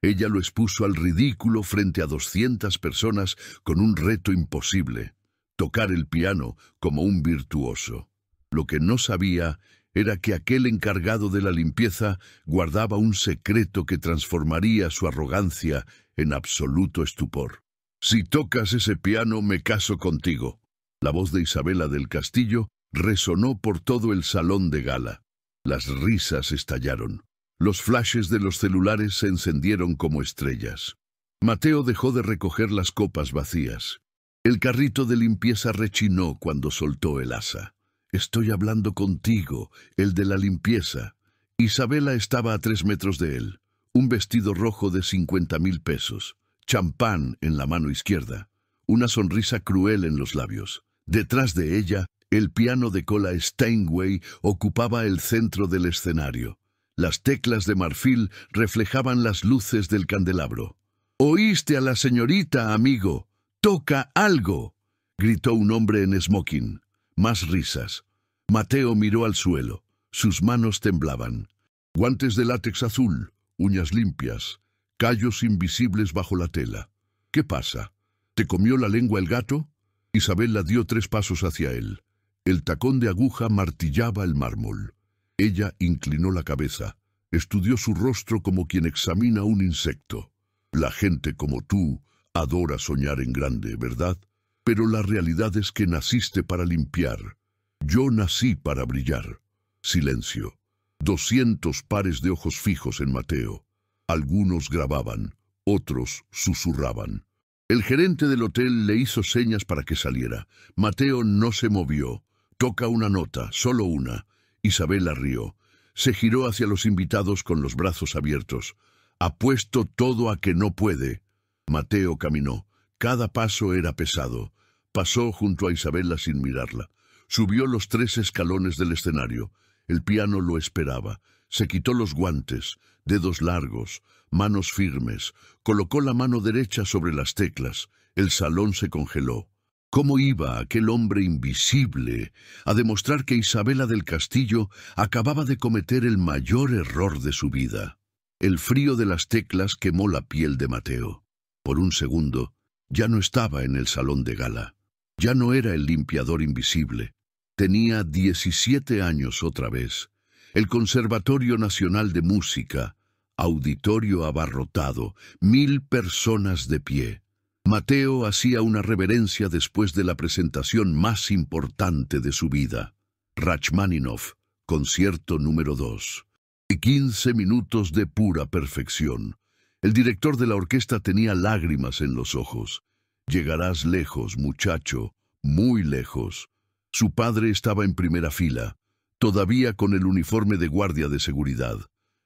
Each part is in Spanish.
Ella lo expuso al ridículo frente a 200 personas con un reto imposible: tocar el piano como un virtuoso. Lo que no sabía era que aquel encargado de la limpieza guardaba un secreto que transformaría su arrogancia en absoluto estupor. «Si tocas ese piano, me caso contigo». La voz de Isabela del Castillo resonó por todo el salón de gala. Las risas estallaron. Los flashes de los celulares se encendieron como estrellas. Mateo dejó de recoger las copas vacías. El carrito de limpieza rechinó cuando soltó el asa. «Estoy hablando contigo, el de la limpieza». Isabela estaba a 3 metros de él. Un vestido rojo de 50.000 pesos. Champán en la mano izquierda. Una sonrisa cruel en los labios. Detrás de ella, el piano de cola Steinway ocupaba el centro del escenario. Las teclas de marfil reflejaban las luces del candelabro. «¿Oíste a la señorita, amigo? ¡Toca algo!», gritó un hombre en smoking. Más risas. Mateo miró al suelo. Sus manos temblaban. Guantes de látex azul, uñas limpias, callos invisibles bajo la tela. «¿Qué pasa? ¿Te comió la lengua el gato?». Isabela dio 3 pasos hacia él. El tacón de aguja martillaba el mármol. Ella inclinó la cabeza. Estudió su rostro como quien examina un insecto. «La gente como tú adora soñar en grande, ¿verdad? Pero la realidad es que naciste para limpiar. Yo nací para brillar». Silencio. 200 pares de ojos fijos en Mateo. Algunos grababan, otros susurraban. El gerente del hotel le hizo señas para que saliera. Mateo no se movió. «Toca una nota, solo una». Isabela rió. Se giró hacia los invitados con los brazos abiertos. «Apuesto todo a que no puede». Mateo caminó. Cada paso era pesado. Pasó junto a Isabela sin mirarla. Subió los 3 escalones del escenario. El piano lo esperaba. Se quitó los guantes, dedos largos, manos firmes. Colocó la mano derecha sobre las teclas. El salón se congeló. ¿Cómo iba aquel hombre invisible a demostrar que Isabela del Castillo acababa de cometer el mayor error de su vida? El frío de las teclas quemó la piel de Mateo. Por un segundo, ya no estaba en el salón de gala. Ya no era el limpiador invisible. Tenía 17 años otra vez. El Conservatorio Nacional de Música, auditorio abarrotado, 1000 personas de pie. Mateo hacía una reverencia después de la presentación más importante de su vida. Rachmaninoff, concierto número 2. 15 minutos de pura perfección. El director de la orquesta tenía lágrimas en los ojos. «Llegarás lejos, muchacho, muy lejos». Su padre estaba en primera fila, todavía con el uniforme de guardia de seguridad.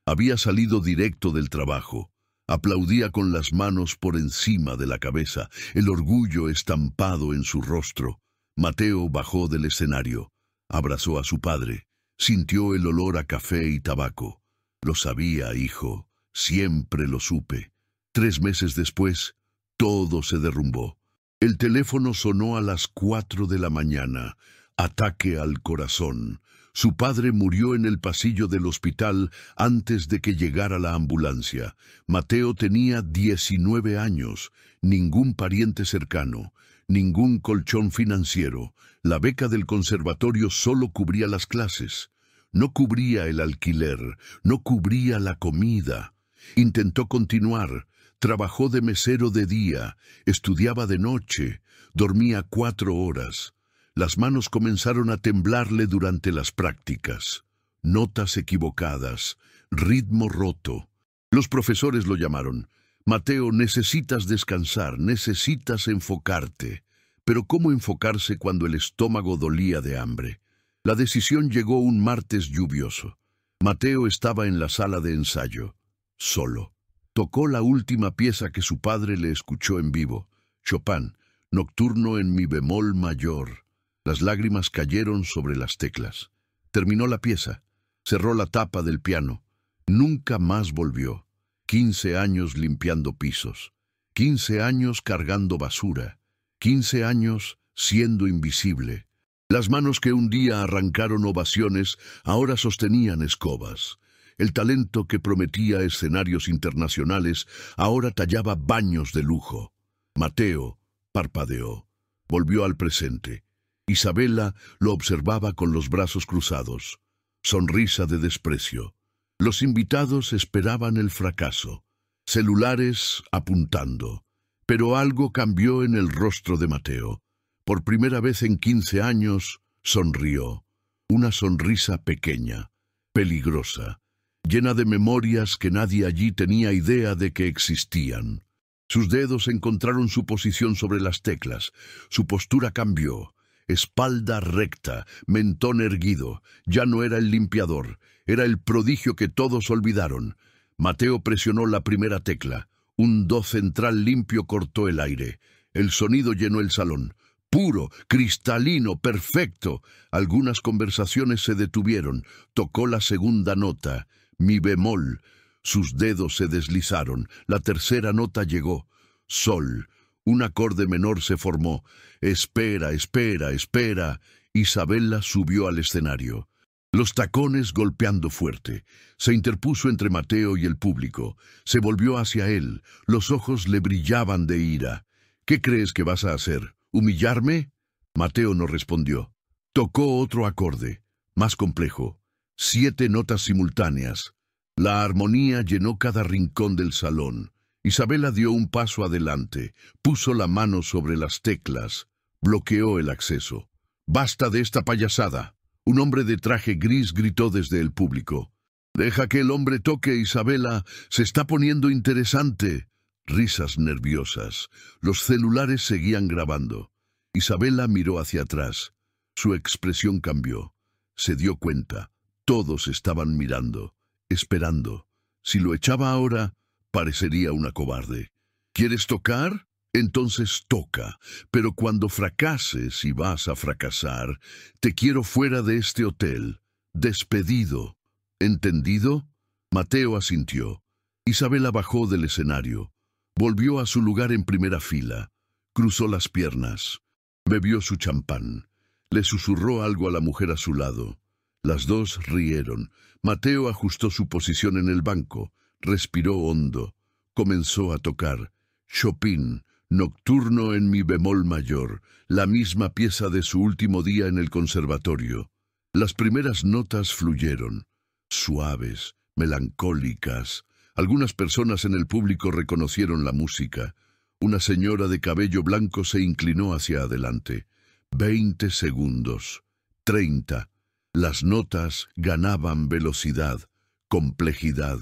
Había salido directo del trabajo. Aplaudía con las manos por encima de la cabeza, el orgullo estampado en su rostro. Mateo bajó del escenario. Abrazó a su padre. Sintió el olor a café y tabaco. «Lo sabía, hijo. Siempre lo supe». 3 meses después, todo se derrumbó. El teléfono sonó a las 4 de la mañana. Ataque al corazón. Su padre murió en el pasillo del hospital antes de que llegara la ambulancia. Mateo tenía 19 años, ningún pariente cercano, ningún colchón financiero. La beca del conservatorio solo cubría las clases. No cubría el alquiler, no cubría la comida. Intentó continuar. Trabajó de mesero de día, estudiaba de noche, dormía 4 horas. Las manos comenzaron a temblarle durante las prácticas. Notas equivocadas, ritmo roto. Los profesores lo llamaron. «Mateo, necesitas descansar, necesitas enfocarte». Pero ¿cómo enfocarse cuando el estómago dolía de hambre? La decisión llegó un martes lluvioso. Mateo estaba en la sala de ensayo, solo. Tocó la última pieza que su padre le escuchó en vivo, Chopin, Nocturno en mi bemol mayor. Las lágrimas cayeron sobre las teclas. Terminó la pieza. Cerró la tapa del piano. Nunca más volvió. 15 años limpiando pisos. 15 años cargando basura. 15 años siendo invisible. Las manos que un día arrancaron ovaciones ahora sostenían escobas. El talento que prometía escenarios internacionales ahora tallaba baños de lujo. Mateo parpadeó. Volvió al presente. Isabela lo observaba con los brazos cruzados. Sonrisa de desprecio. Los invitados esperaban el fracaso. Celulares apuntando. Pero algo cambió en el rostro de Mateo. Por primera vez en 15 años, sonrió. Una sonrisa pequeña, peligrosa, llena de memorias que nadie allí tenía idea de que existían. Sus dedos encontraron su posición sobre las teclas. Su postura cambió. Espalda recta, mentón erguido. Ya no era el limpiador, era el prodigio que todos olvidaron. Mateo presionó la primera tecla. Un do central limpio cortó el aire. El sonido llenó el salón. Puro, cristalino, perfecto. Algunas conversaciones se detuvieron. Tocó la segunda nota, mi bemol. Sus dedos se deslizaron. La tercera nota llegó. Sol. Un acorde menor se formó. Espera, espera, espera. Isabela subió al escenario. Los tacones golpeando fuerte. Se interpuso entre Mateo y el público. Se volvió hacia él. Los ojos le brillaban de ira. ¿Qué crees que vas a hacer? ¿Humillarme? Mateo no respondió. Tocó otro acorde, más complejo. 7 notas simultáneas. La armonía llenó cada rincón del salón. Isabela dio un paso adelante, puso la mano sobre las teclas, bloqueó el acceso. ¡Basta de esta payasada! Un hombre de traje gris gritó desde el público. «Deja que el hombre toque, Isabela, se está poniendo interesante». Risas nerviosas. Los celulares seguían grabando. Isabela miró hacia atrás. Su expresión cambió. Se dio cuenta. Todos estaban mirando, esperando. Si lo echaba ahora, parecería una cobarde. ¿Quieres tocar? Entonces toca. Pero cuando fracases y vas a fracasar, te quiero fuera de este hotel. Despedido. ¿Entendido? Mateo asintió. Isabela bajó del escenario. Volvió a su lugar en primera fila. Cruzó las piernas. Bebió su champán. Le susurró algo a la mujer a su lado. Las dos rieron. Mateo ajustó su posición en el banco. Respiró hondo. Comenzó a tocar. Chopin, Nocturno en mi bemol mayor, la misma pieza de su último día en el conservatorio. Las primeras notas fluyeron. Suaves, melancólicas. Algunas personas en el público reconocieron la música. Una señora de cabello blanco se inclinó hacia adelante. 20 segundos. 30. Las notas ganaban velocidad, complejidad.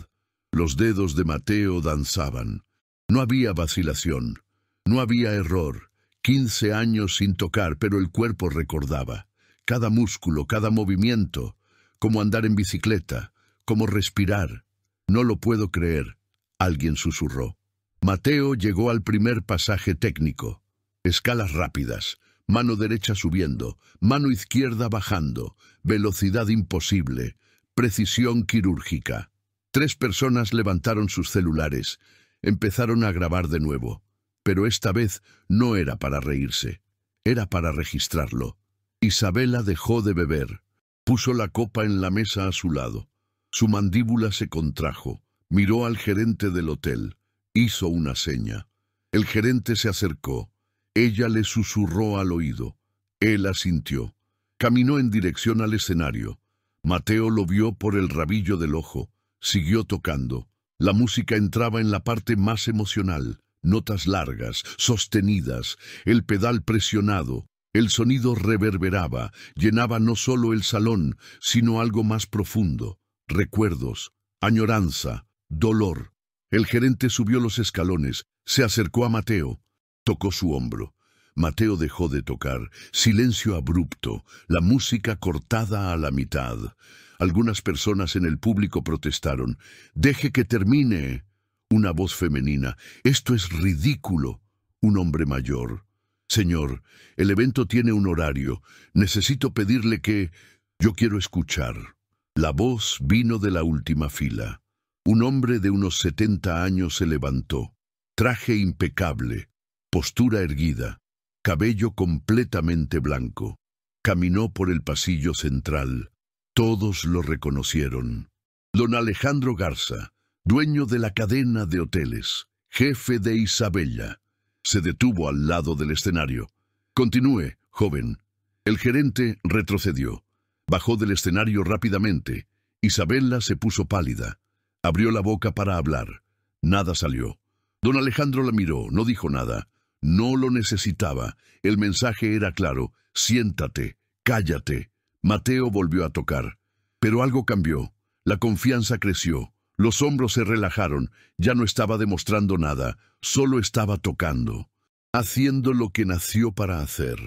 Los dedos de Mateo danzaban. No había vacilación. No había error. 15 años sin tocar, pero el cuerpo recordaba. Cada músculo, cada movimiento. Como andar en bicicleta, como respirar. No lo puedo creer, alguien susurró. Mateo llegó al primer pasaje técnico. Escalas rápidas, mano derecha subiendo, mano izquierda bajando, velocidad imposible, precisión quirúrgica. 3 personas levantaron sus celulares, empezaron a grabar de nuevo. Pero esta vez no era para reírse, era para registrarlo. Isabela dejó de beber, puso la copa en la mesa a su lado. Su mandíbula se contrajo, miró al gerente del hotel, hizo una seña. El gerente se acercó, ella le susurró al oído. Él asintió. Caminó en dirección al escenario. Mateo lo vio por el rabillo del ojo, siguió tocando. La música entraba en la parte más emocional. Notas largas, sostenidas, el pedal presionado, el sonido reverberaba, llenaba no solo el salón, sino algo más profundo, recuerdos, añoranza, dolor. El gerente subió los escalones, se acercó a Mateo, tocó su hombro. Mateo dejó de tocar, silencio abrupto, la música cortada a la mitad. Algunas personas en el público protestaron. «¡Deje que termine!». Una voz femenina. «Esto es ridículo». Un hombre mayor. «Señor, el evento tiene un horario. Necesito pedirle que...». «Yo quiero escuchar». La voz vino de la última fila. Un hombre de unos 70 años se levantó. Traje impecable, postura erguida, cabello completamente blanco. Caminó por el pasillo central. Todos lo reconocieron. Don Alejandro Garza, dueño de la cadena de hoteles, jefe de Isabella, se detuvo al lado del escenario. «Continúe, joven». El gerente retrocedió. Bajó del escenario rápidamente. Isabella se puso pálida. Abrió la boca para hablar. Nada salió. Don Alejandro la miró, no dijo nada. No lo necesitaba. El mensaje era claro. «Siéntate, cállate». Mateo volvió a tocar. Pero algo cambió. La confianza creció. Los hombros se relajaron. Ya no estaba demostrando nada. Solo estaba tocando. Haciendo lo que nació para hacer.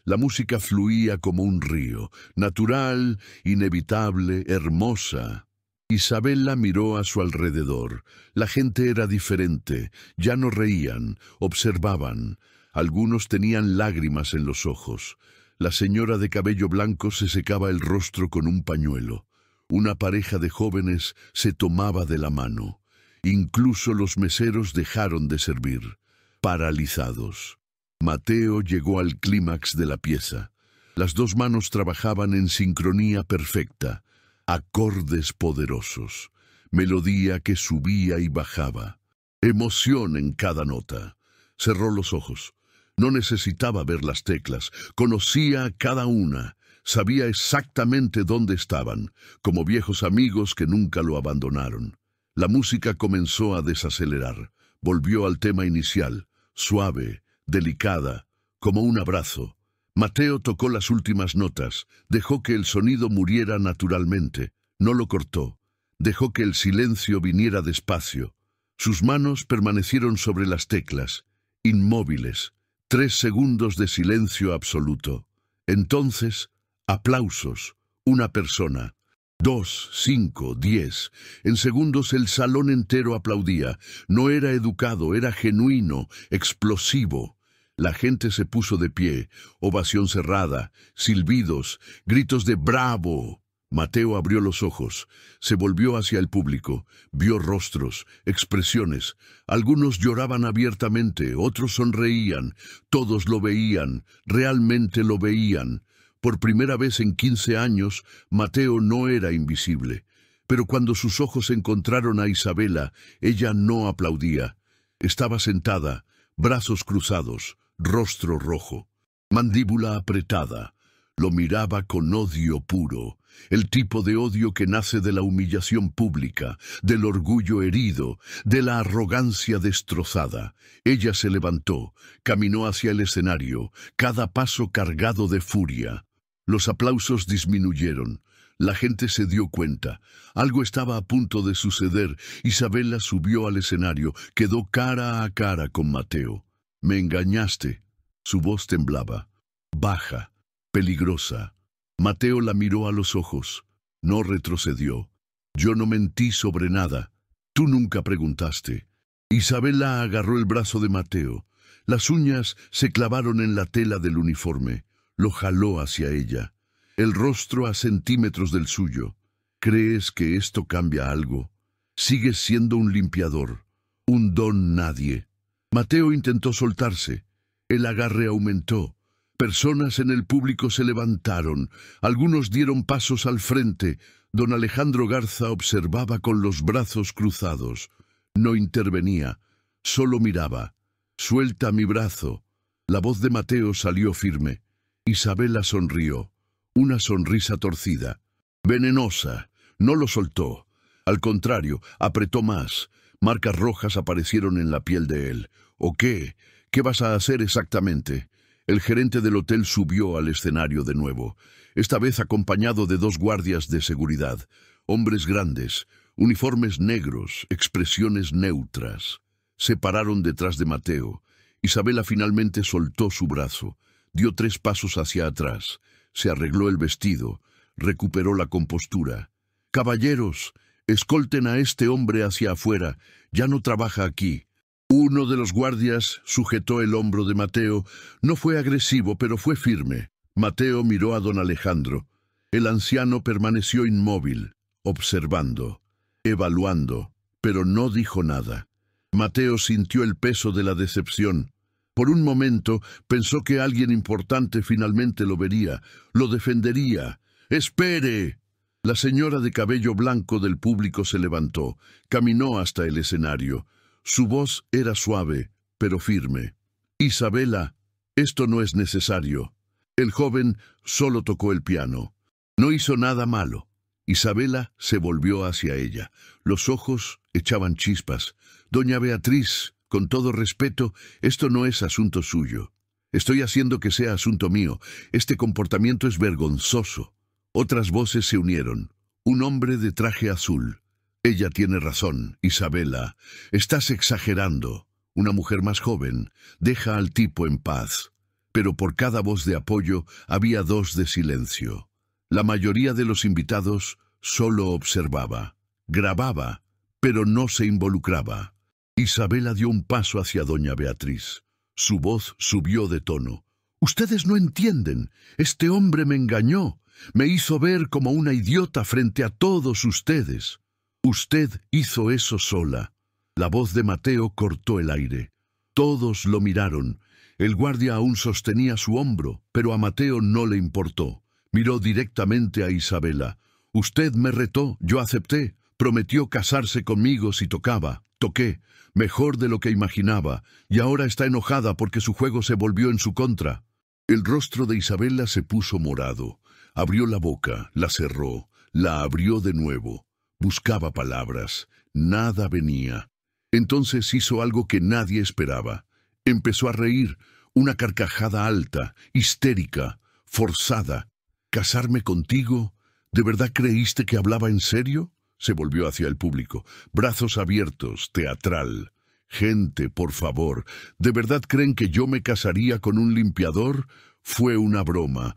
La música fluía como un río. Natural, inevitable, hermosa. Isabella miró a su alrededor. La gente era diferente. Ya no reían, observaban. Algunos tenían lágrimas en los ojos. La señora de cabello blanco se secaba el rostro con un pañuelo. Una pareja de jóvenes se tomaba de la mano. Incluso los meseros dejaron de servir, paralizados. Mateo llegó al clímax de la pieza. Las dos manos trabajaban en sincronía perfecta. Acordes poderosos. Melodía que subía y bajaba. Emoción en cada nota. Cerró los ojos. No necesitaba ver las teclas, conocía cada una, sabía exactamente dónde estaban, como viejos amigos que nunca lo abandonaron. La música comenzó a desacelerar, volvió al tema inicial, suave, delicada, como un abrazo. Mateo tocó las últimas notas, dejó que el sonido muriera naturalmente, no lo cortó, dejó que el silencio viniera despacio. Sus manos permanecieron sobre las teclas, inmóviles. 3 segundos de silencio absoluto. Entonces, aplausos. Una persona. 2, 5, 10. En segundos el salón entero aplaudía. No era educado, era genuino, explosivo. La gente se puso de pie. Ovación cerrada, silbidos, gritos de ¡bravo! Mateo abrió los ojos, se volvió hacia el público, vio rostros, expresiones. Algunos lloraban abiertamente, otros sonreían, todos lo veían, realmente lo veían. Por primera vez en 15 años, Mateo no era invisible. Pero cuando sus ojos encontraron a Isabella, ella no aplaudía. Estaba sentada, brazos cruzados, rostro rojo, mandíbula apretada. Lo miraba con odio puro, el tipo de odio que nace de la humillación pública, del orgullo herido, de la arrogancia destrozada. Ella se levantó, caminó hacia el escenario, cada paso cargado de furia. Los aplausos disminuyeron. La gente se dio cuenta. Algo estaba a punto de suceder. Isabella subió al escenario, quedó cara a cara con Mateo. «Me engañaste». Su voz temblaba, baja, peligrosa. Mateo la miró a los ojos. No retrocedió. «Yo no mentí sobre nada. Tú nunca preguntaste». Isabella agarró el brazo de Mateo. Las uñas se clavaron en la tela del uniforme. Lo jaló hacia ella. El rostro a centímetros del suyo. «¿Crees que esto cambia algo? Sigues siendo un limpiador, un don nadie». Mateo intentó soltarse. El agarre aumentó. Personas en el público se levantaron. Algunos dieron pasos al frente. Don Alejandro Garza observaba con los brazos cruzados. No intervenía, solo miraba. «Suelta mi brazo». La voz de Mateo salió firme. Isabella sonrió. Una sonrisa torcida, venenosa. No lo soltó. Al contrario, apretó más. Marcas rojas aparecieron en la piel de él. «¿O qué? ¿Qué vas a hacer exactamente?» El gerente del hotel subió al escenario de nuevo, esta vez acompañado de 2 guardias de seguridad, hombres grandes, uniformes negros, expresiones neutras. Se pararon detrás de Mateo. Isabella finalmente soltó su brazo, dio 3 pasos hacia atrás, se arregló el vestido, recuperó la compostura. «Caballeros, escolten a este hombre hacia afuera, ya no trabaja aquí». Uno de los guardias sujetó el hombro de Mateo. No fue agresivo, pero fue firme. Mateo miró a don Alejandro. El anciano permaneció inmóvil, observando, evaluando, pero no dijo nada. Mateo sintió el peso de la decepción. Por un momento pensó que alguien importante finalmente lo vería, lo defendería. «¡Espere!». La señora de cabello blanco del público se levantó, caminó hasta el escenario. Su voz era suave, pero firme. Isabela, esto no es necesario. El joven solo tocó el piano. No hizo nada malo. Isabela se volvió hacia ella. Los ojos echaban chispas. Doña Beatriz, con todo respeto, esto no es asunto suyo. Estoy haciendo que sea asunto mío. Este comportamiento es vergonzoso. Otras voces se unieron. Un hombre de traje azul. Ella tiene razón, Isabela. Estás exagerando. Una mujer más joven. Deja al tipo en paz. Pero por cada voz de apoyo había dos de silencio. La mayoría de los invitados solo observaba, grababa, pero no se involucraba. Isabela dio un paso hacia doña Beatriz. Su voz subió de tono. «Ustedes no entienden. Este hombre me engañó. Me hizo ver como una idiota frente a todos ustedes. Usted hizo eso sola». La voz de Mateo cortó el aire. Todos lo miraron. El guardia aún sostenía su hombro, pero a Mateo no le importó. Miró directamente a Isabela. «Usted me retó, yo acepté. Prometió casarse conmigo si tocaba. Toqué, mejor de lo que imaginaba, y ahora está enojada porque su juego se volvió en su contra». El rostro de Isabela se puso morado. Abrió la boca, la cerró, la abrió de nuevo. Buscaba palabras. Nada venía. Entonces hizo algo que nadie esperaba. Empezó a reír, una carcajada alta, histérica, forzada. «¿Casarme contigo? ¿De verdad creíste que hablaba en serio?». Se volvió hacia el público, brazos abiertos, teatral. «Gente, por favor, ¿de verdad creen que yo me casaría con un limpiador? Fue una broma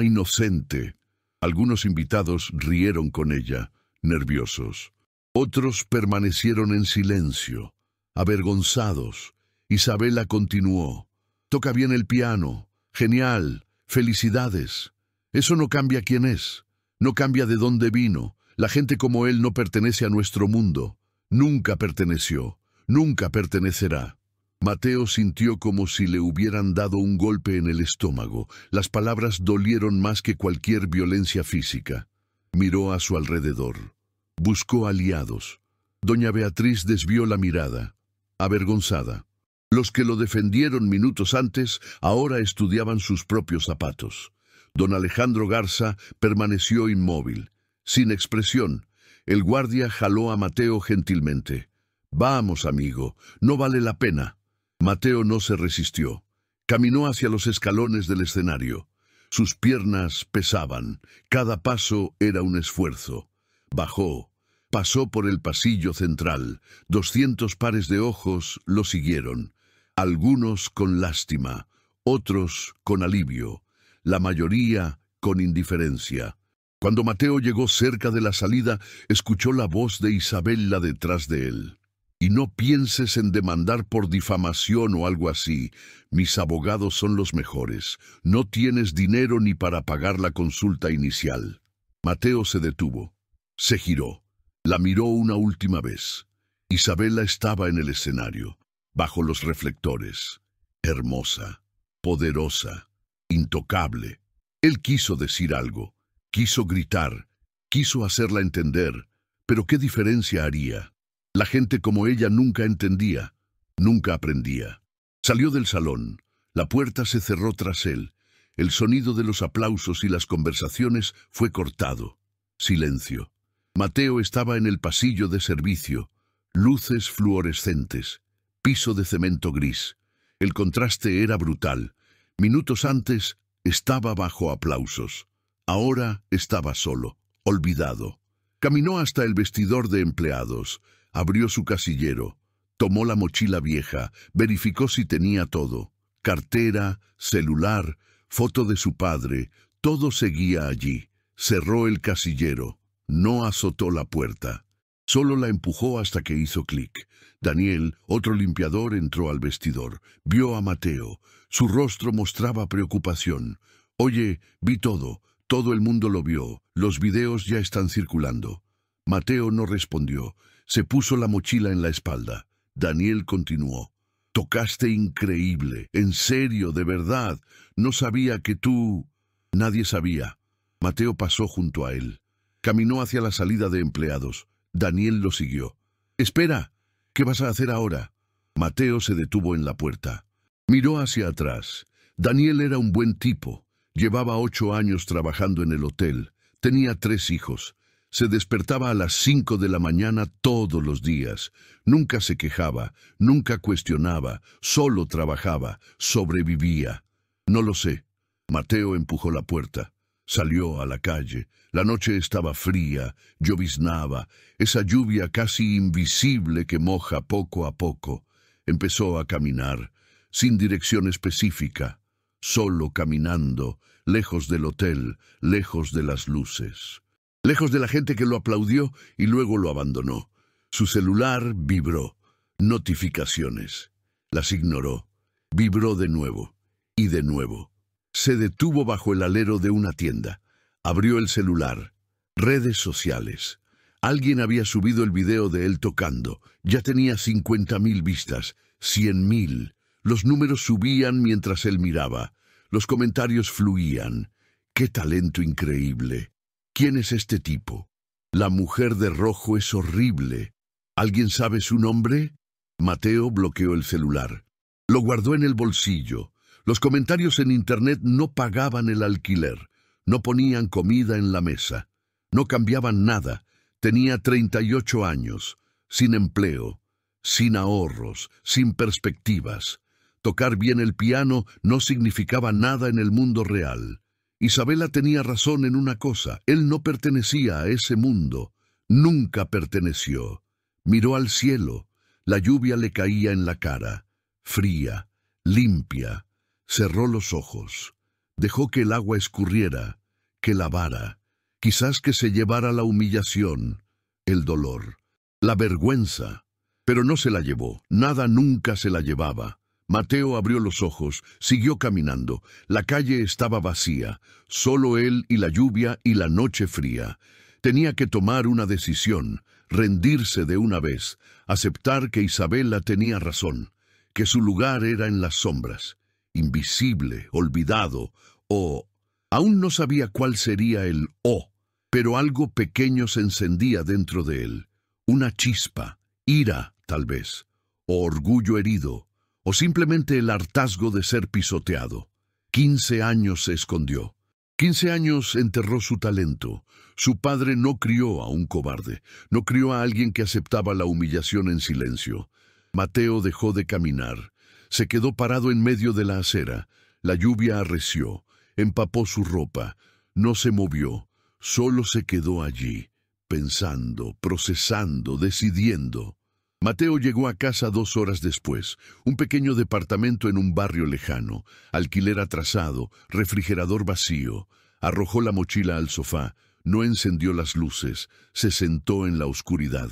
inocente». Algunos invitados rieron con ella, nerviosos. Otros permanecieron en silencio, avergonzados. Isabela continuó. «Toca bien el piano. Genial. Felicidades. Eso no cambia quién es. No cambia de dónde vino. La gente como él no pertenece a nuestro mundo. Nunca perteneció. Nunca pertenecerá». Mateo sintió como si le hubieran dado un golpe en el estómago. Las palabras dolieron más que cualquier violencia física. Miró a su alrededor. Buscó aliados. Doña Beatriz desvió la mirada, avergonzada. Los que lo defendieron minutos antes ahora estudiaban sus propios zapatos. Don Alejandro Garza permaneció inmóvil, sin expresión. El guardia jaló a Mateo gentilmente. «Vamos, amigo, no vale la pena». Mateo no se resistió. Caminó hacia los escalones del escenario. Sus piernas pesaban. Cada paso era un esfuerzo. Bajó. Pasó por el pasillo central. 200 pares de ojos lo siguieron. Algunos con lástima, otros con alivio, la mayoría con indiferencia. Cuando Mateo llegó cerca de la salida, escuchó la voz de Isabela detrás de él. «Y no pienses en demandar por difamación o algo así. Mis abogados son los mejores. No tienes dinero ni para pagar la consulta inicial». Mateo se detuvo. Se giró. La miró una última vez. Isabela estaba en el escenario, bajo los reflectores. Hermosa, poderosa, intocable. Él quiso decir algo. Quiso gritar. Quiso hacerla entender. Pero ¿qué diferencia haría? La gente como ella nunca entendía, nunca aprendía. Salió del salón. La puerta se cerró tras él. El sonido de los aplausos y las conversaciones fue cortado. Silencio. Mateo estaba en el pasillo de servicio. Luces fluorescentes. Piso de cemento gris. El contraste era brutal. Minutos antes estaba bajo aplausos. Ahora estaba solo, olvidado. Caminó hasta el vestidor de empleados. Abrió su casillero, tomó la mochila vieja, verificó si tenía todo. Cartera, celular, foto de su padre, todo seguía allí. Cerró el casillero, no azotó la puerta. Solo la empujó hasta que hizo clic. Daniel, otro limpiador, entró al vestidor. Vio a Mateo. Su rostro mostraba preocupación. «Oye, vi todo. Todo el mundo lo vio. Los videos ya están circulando». Mateo no respondió. Se puso la mochila en la espalda. Daniel continuó. «Tocaste increíble. En serio, de verdad. No sabía que tú...». Nadie sabía. Mateo pasó junto a él. Caminó hacia la salida de empleados. Daniel lo siguió. «Espera, ¿qué vas a hacer ahora?» Mateo se detuvo en la puerta. Miró hacia atrás. Daniel era un buen tipo. Llevaba 8 años trabajando en el hotel. Tenía 3 hijos. Se despertaba a las 5 de la mañana todos los días. Nunca se quejaba, nunca cuestionaba, solo trabajaba, sobrevivía. «No lo sé». Mateo empujó la puerta. Salió a la calle. La noche estaba fría, lloviznaba, esa lluvia casi invisible que moja poco a poco. Empezó a caminar, sin dirección específica, solo caminando, lejos del hotel, lejos de las luces. Lejos de la gente que lo aplaudió y luego lo abandonó. Su celular vibró. Notificaciones. Las ignoró. Vibró de nuevo. Y de nuevo. Se detuvo bajo el alero de una tienda. Abrió el celular. Redes sociales. Alguien había subido el video de él tocando. Ya tenía 50.000 vistas. 100.000. Los números subían mientras él miraba. Los comentarios fluían. ¡Qué talento increíble! ¿Quién es este tipo? La mujer de rojo es horrible. ¿Alguien sabe su nombre? Mateo bloqueó el celular. Lo guardó en el bolsillo. Los comentarios en internet no pagaban el alquiler. No ponían comida en la mesa. No cambiaban nada. Tenía 38 años. Sin empleo. Sin ahorros. Sin perspectivas. Tocar bien el piano no significaba nada en el mundo real. Isabela tenía razón en una cosa. Él no pertenecía a ese mundo. Nunca perteneció. Miró al cielo. La lluvia le caía en la cara. Fría. Limpia. Cerró los ojos. Dejó que el agua escurriera. Que lavara. Quizás que se llevara la humillación. El dolor. La vergüenza. Pero no se la llevó. Nada nunca se la llevaba. Mateo abrió los ojos, siguió caminando. La calle estaba vacía, solo él y la lluvia y la noche fría. Tenía que tomar una decisión, rendirse de una vez, aceptar que Isabela tenía razón, que su lugar era en las sombras, invisible, olvidado, o... Aún no sabía cuál sería el «o», pero algo pequeño se encendía dentro de él. Una chispa, ira, tal vez, o orgullo herido, o simplemente el hartazgo de ser pisoteado. 15 años se escondió. 15 años enterró su talento. Su padre no crió a un cobarde, no crió a alguien que aceptaba la humillación en silencio. Mateo dejó de caminar. Se quedó parado en medio de la acera. La lluvia arreció, empapó su ropa. No se movió, solo se quedó allí, pensando, procesando, decidiendo. Mateo llegó a casa 2 horas después, un pequeño departamento en un barrio lejano, alquiler atrasado, refrigerador vacío. Arrojó la mochila al sofá, no encendió las luces, se sentó en la oscuridad.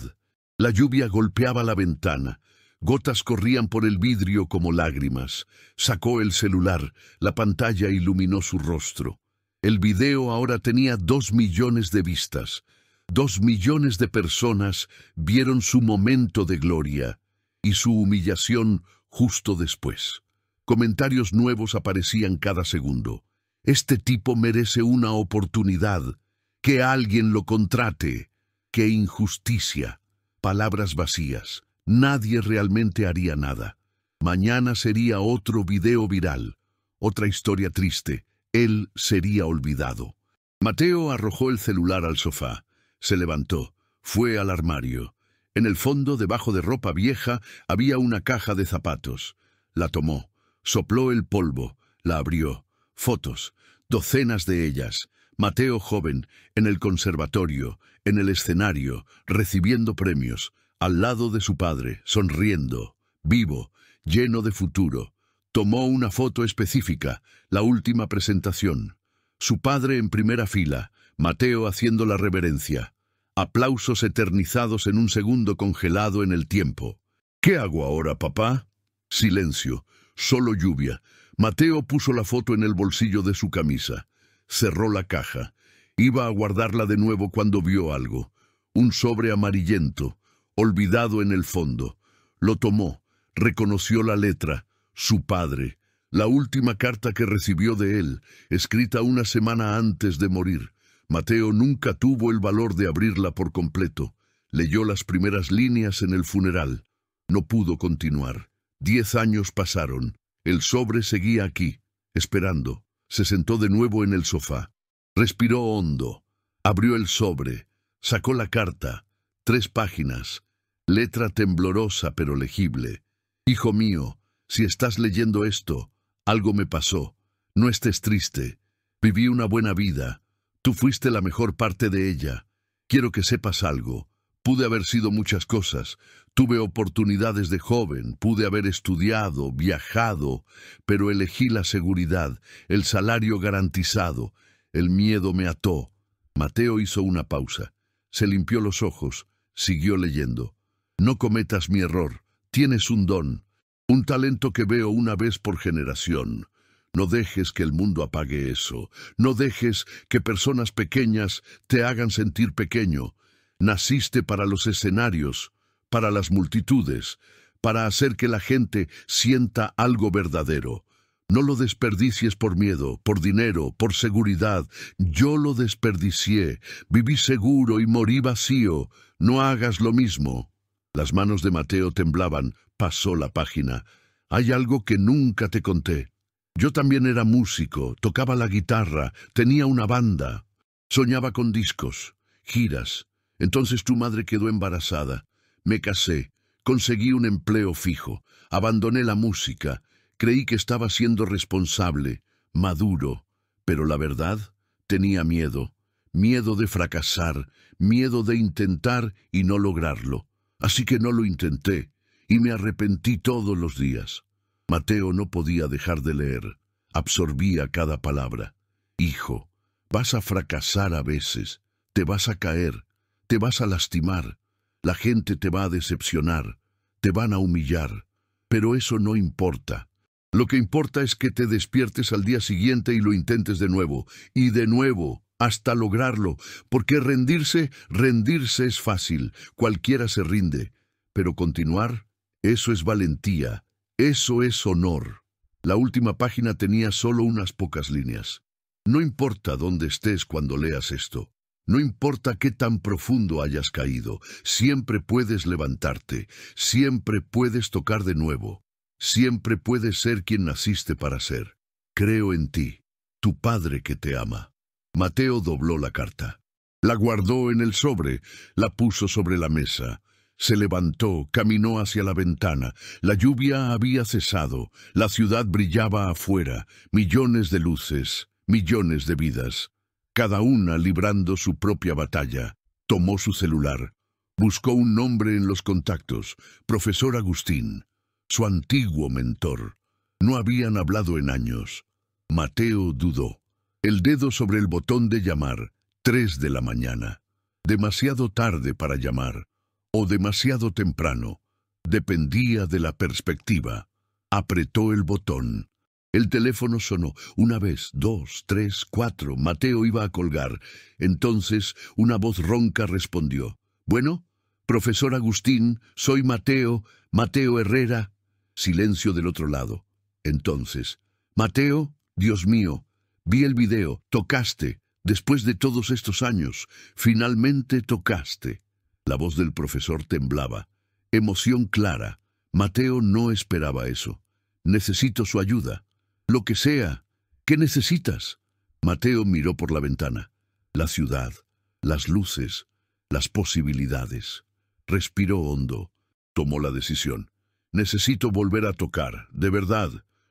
La lluvia golpeaba la ventana, gotas corrían por el vidrio como lágrimas. Sacó el celular, la pantalla iluminó su rostro. El video ahora tenía 2 millones de vistas. 2 millones de personas vieron su momento de gloria y su humillación justo después. Comentarios nuevos aparecían cada segundo. Este tipo merece una oportunidad. Que alguien lo contrate. ¡Qué injusticia! Palabras vacías. Nadie realmente haría nada. Mañana sería otro video viral. Otra historia triste. Él sería olvidado. Mateo arrojó el celular al sofá. Se levantó, fue al armario. En el fondo, debajo de ropa vieja, había una caja de zapatos. La tomó, sopló el polvo, la abrió. Fotos, docenas de ellas. Mateo joven, en el conservatorio, en el escenario, recibiendo premios, al lado de su padre, sonriendo, vivo, lleno de futuro. Tomó una foto específica, la última presentación. Su padre en primera fila, Mateo haciendo la reverencia. Aplausos eternizados en un segundo congelado en el tiempo. ¿Qué hago ahora, papá? Silencio, solo lluvia. Mateo puso la foto en el bolsillo de su camisa. Cerró la caja. Iba a guardarla de nuevo cuando vio algo. Un sobre amarillento, olvidado en el fondo. Lo tomó, reconoció la letra. Su padre. La última carta que recibió de él, escrita una semana antes de morir. Mateo nunca tuvo el valor de abrirla por completo. Leyó las primeras líneas en el funeral. No pudo continuar. 10 años pasaron. El sobre seguía aquí, esperando. Se sentó de nuevo en el sofá. Respiró hondo. Abrió el sobre. Sacó la carta. 3 páginas. Letra temblorosa pero legible. Hijo mío, si estás leyendo esto, algo me pasó. No estés triste. Viví una buena vida. Tú fuiste la mejor parte de ella. Quiero que sepas algo. Pude haber sido muchas cosas. Tuve oportunidades de joven, pude haber estudiado, viajado, pero elegí la seguridad, el salario garantizado. El miedo me ató. Mateo hizo una pausa. Se limpió los ojos. Siguió leyendo. No cometas mi error. Tienes un don, un talento que veo una vez por generación. No dejes que el mundo apague eso. No dejes que personas pequeñas te hagan sentir pequeño. Naciste para los escenarios, para las multitudes, para hacer que la gente sienta algo verdadero. No lo desperdicies por miedo, por dinero, por seguridad. Yo lo desperdicié. Viví seguro y morí vacío. No hagas lo mismo. Las manos de Mateo temblaban. Pasó la página. Hay algo que nunca te conté. Yo también era músico, tocaba la guitarra, tenía una banda. Soñaba con discos, giras. Entonces tu madre quedó embarazada. Me casé, conseguí un empleo fijo, abandoné la música. Creí que estaba siendo responsable, maduro. Pero la verdad, tenía miedo. Miedo de fracasar, miedo de intentar y no lograrlo. Así que no lo intenté, y me arrepentí todos los días. Mateo no podía dejar de leer. Absorbía cada palabra. Hijo, vas a fracasar a veces. Te vas a caer. Te vas a lastimar. La gente te va a decepcionar. Te van a humillar. Pero eso no importa. Lo que importa es que te despiertes al día siguiente y lo intentes de nuevo. Y de nuevo, hasta lograrlo. Porque rendirse es fácil. Cualquiera se rinde. Pero continuar, eso es valentía. Eso es honor. La última página tenía solo unas pocas líneas. No importa dónde estés cuando leas esto. No importa qué tan profundo hayas caído. Siempre puedes levantarte. Siempre puedes tocar de nuevo. Siempre puedes ser quien naciste para ser. Creo en ti, tu Padre que te ama. Mateo dobló la carta. La guardó en el sobre. La puso sobre la mesa. Se levantó, caminó hacia la ventana. La lluvia había cesado. La ciudad brillaba afuera. Millones de luces, millones de vidas. Cada una librando su propia batalla. Tomó su celular. Buscó un nombre en los contactos. Profesor Agustín. Su antiguo mentor. No habían hablado en años. Mateo dudó. El dedo sobre el botón de llamar. 3 de la mañana. Demasiado tarde para llamar. O demasiado temprano. Dependía de la perspectiva. Apretó el botón. El teléfono sonó. 1 vez, 2, 3, 4. Mateo iba a colgar. Entonces una voz ronca respondió. «Bueno, profesor Agustín, soy Mateo, Mateo Herrera». Silencio del otro lado. Entonces, «Mateo, Dios mío, vi el video, tocaste. Después de todos estos años, finalmente tocaste». La voz del profesor temblaba. Emoción clara. Mateo no esperaba eso. «Necesito su ayuda. Lo que sea. ¿Qué necesitas?» Mateo miró por la ventana. La ciudad, las luces, las posibilidades. Respiró hondo. Tomó la decisión. «Necesito volver a tocar, de verdad.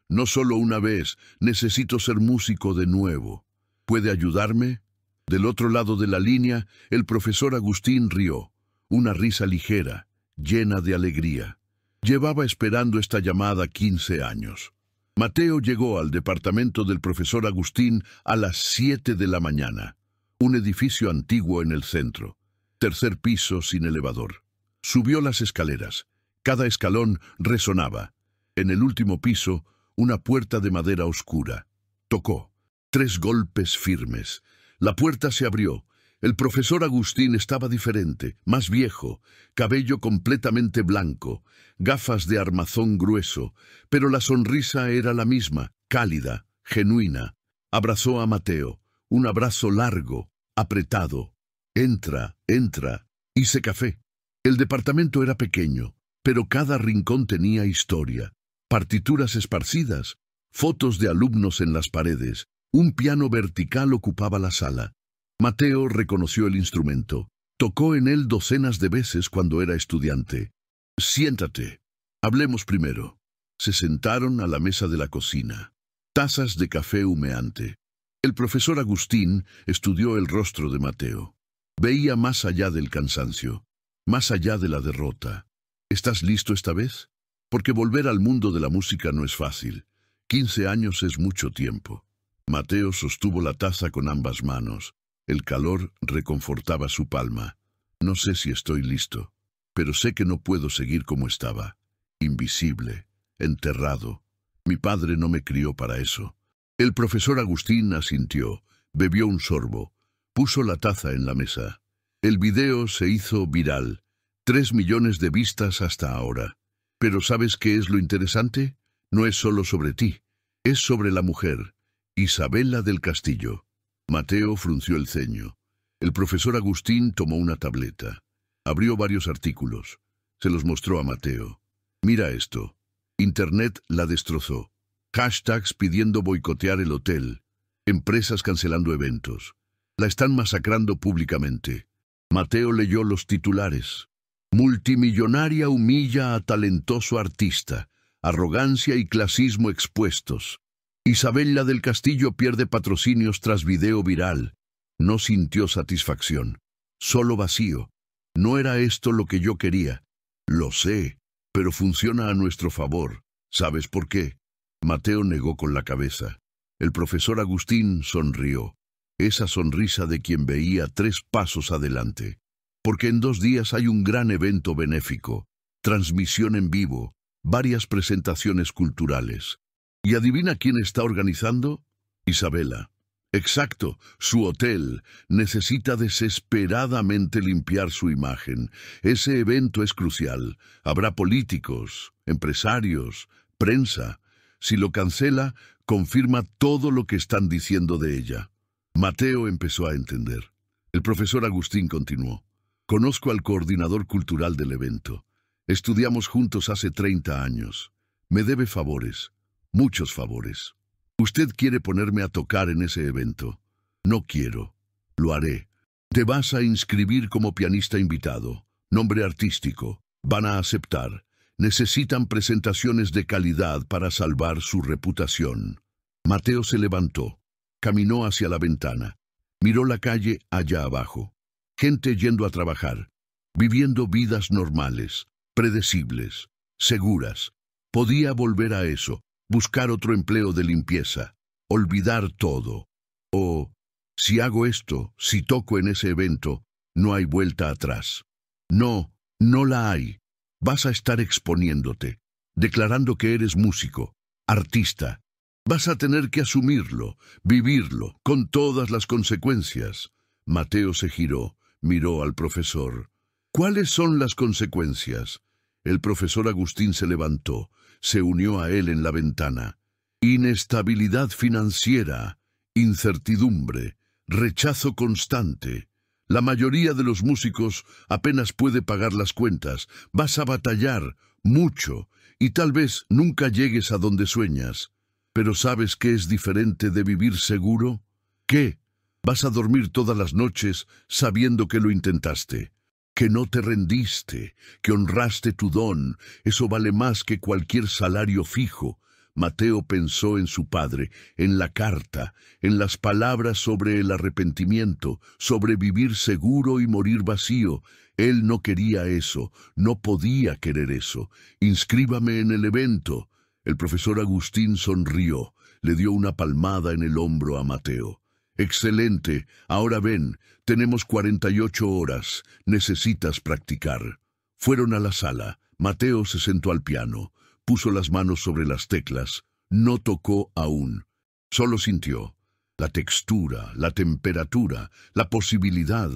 No solo una vez. Necesito ser músico de nuevo. ¿Puede ayudarme?» Del otro lado de la línea, el profesor Agustín rió. Una risa ligera, llena de alegría. Llevaba esperando esta llamada 15 años. Mateo llegó al departamento del profesor Agustín a las 7 de la mañana. Un edificio antiguo en el centro. 3er piso sin elevador. Subió las escaleras. Cada escalón resonaba. En el último piso, una puerta de madera oscura. Tocó. 3 golpes firmes. La puerta se abrió. El profesor Agustín estaba diferente, más viejo, cabello completamente blanco, gafas de armazón grueso, pero la sonrisa era la misma, cálida, genuina. Abrazó a Mateo, un abrazo largo, apretado. Entra, entra. Hice café. El departamento era pequeño, pero cada rincón tenía historia. Partituras esparcidas, fotos de alumnos en las paredes. Un piano vertical ocupaba la sala. Mateo reconoció el instrumento. Tocó en él docenas de veces cuando era estudiante. Siéntate. Hablemos primero. Se sentaron a la mesa de la cocina. Tazas de café humeante. El profesor Agustín estudió el rostro de Mateo. Veía más allá del cansancio, más allá de la derrota. ¿Estás listo esta vez? Porque volver al mundo de la música no es fácil. 15 años es mucho tiempo. Mateo sostuvo la taza con ambas manos. El calor reconfortaba su palma. No sé si estoy listo, pero sé que no puedo seguir como estaba. Invisible, enterrado. Mi padre no me crió para eso. El profesor Agustín asintió, bebió un sorbo, puso la taza en la mesa. El video se hizo viral. 3 millones de vistas hasta ahora. Pero ¿sabes qué es lo interesante? No es solo sobre ti, es sobre la mujer, Isabela del Castillo. Mateo frunció el ceño. El profesor Agustín tomó una tableta. Abrió varios artículos. Se los mostró a Mateo. Mira esto. Internet la destrozó. Hashtags pidiendo boicotear el hotel. Empresas cancelando eventos. La están masacrando públicamente. Mateo leyó los titulares. Multimillonaria humilla a talentoso artista. Arrogancia y clasismo expuestos. Isabela del Castillo pierde patrocinios tras video viral. No sintió satisfacción. Solo vacío. No era esto lo que yo quería. Lo sé, pero funciona a nuestro favor. ¿Sabes por qué? Mateo negó con la cabeza. El profesor Agustín sonrió. Esa sonrisa de quien veía 3 pasos adelante. Porque en 2 días hay un gran evento benéfico. Transmisión en vivo. Varias presentaciones culturales. ¿Y adivina quién está organizando? Isabela. Exacto, su hotel necesita desesperadamente limpiar su imagen. Ese evento es crucial. Habrá políticos, empresarios, prensa. Si lo cancela, confirma todo lo que están diciendo de ella. Mateo empezó a entender. El profesor Agustín continuó. Conozco al coordinador cultural del evento. Estudiamos juntos hace 30 años. Me debe favores, muchos favores. Usted quiere ponerme a tocar en ese evento. No quiero. Lo haré. Te vas a inscribir como pianista invitado. Nombre artístico. Van a aceptar. Necesitan presentaciones de calidad para salvar su reputación. Mateo se levantó. Caminó hacia la ventana. Miró la calle allá abajo. Gente yendo a trabajar. Viviendo vidas normales, predecibles, seguras. Podía volver a eso. Buscar otro empleo de limpieza, olvidar todo. O, si hago esto, si toco en ese evento, no hay vuelta atrás. No, no la hay. Vas a estar exponiéndote, declarando que eres músico, artista. Vas a tener que asumirlo, vivirlo, con todas las consecuencias. Mateo se giró, miró al profesor. ¿Cuáles son las consecuencias? El profesor Agustín se levantó. Se unió a él en la ventana. Inestabilidad financiera, incertidumbre, rechazo constante. La mayoría de los músicos apenas puede pagar las cuentas. Vas a batallar mucho y tal vez nunca llegues a donde sueñas. Pero ¿sabes qué es diferente de vivir seguro? ¿Qué? Vas a dormir todas las noches sabiendo que lo intentaste. Que no te rendiste, que honraste tu don, eso vale más que cualquier salario fijo. Mateo pensó en su padre, en la carta, en las palabras sobre el arrepentimiento, sobre vivir seguro y morir vacío. Él no quería eso, no podía querer eso. Inscríbame en el evento. El profesor Agustín sonrió, le dio una palmada en el hombro a Mateo. Excelente, ahora ven, tenemos 48 horas, necesitas practicar. Fueron a la sala, Mateo se sentó al piano, puso las manos sobre las teclas, no tocó aún, solo sintió la textura, la temperatura, la posibilidad.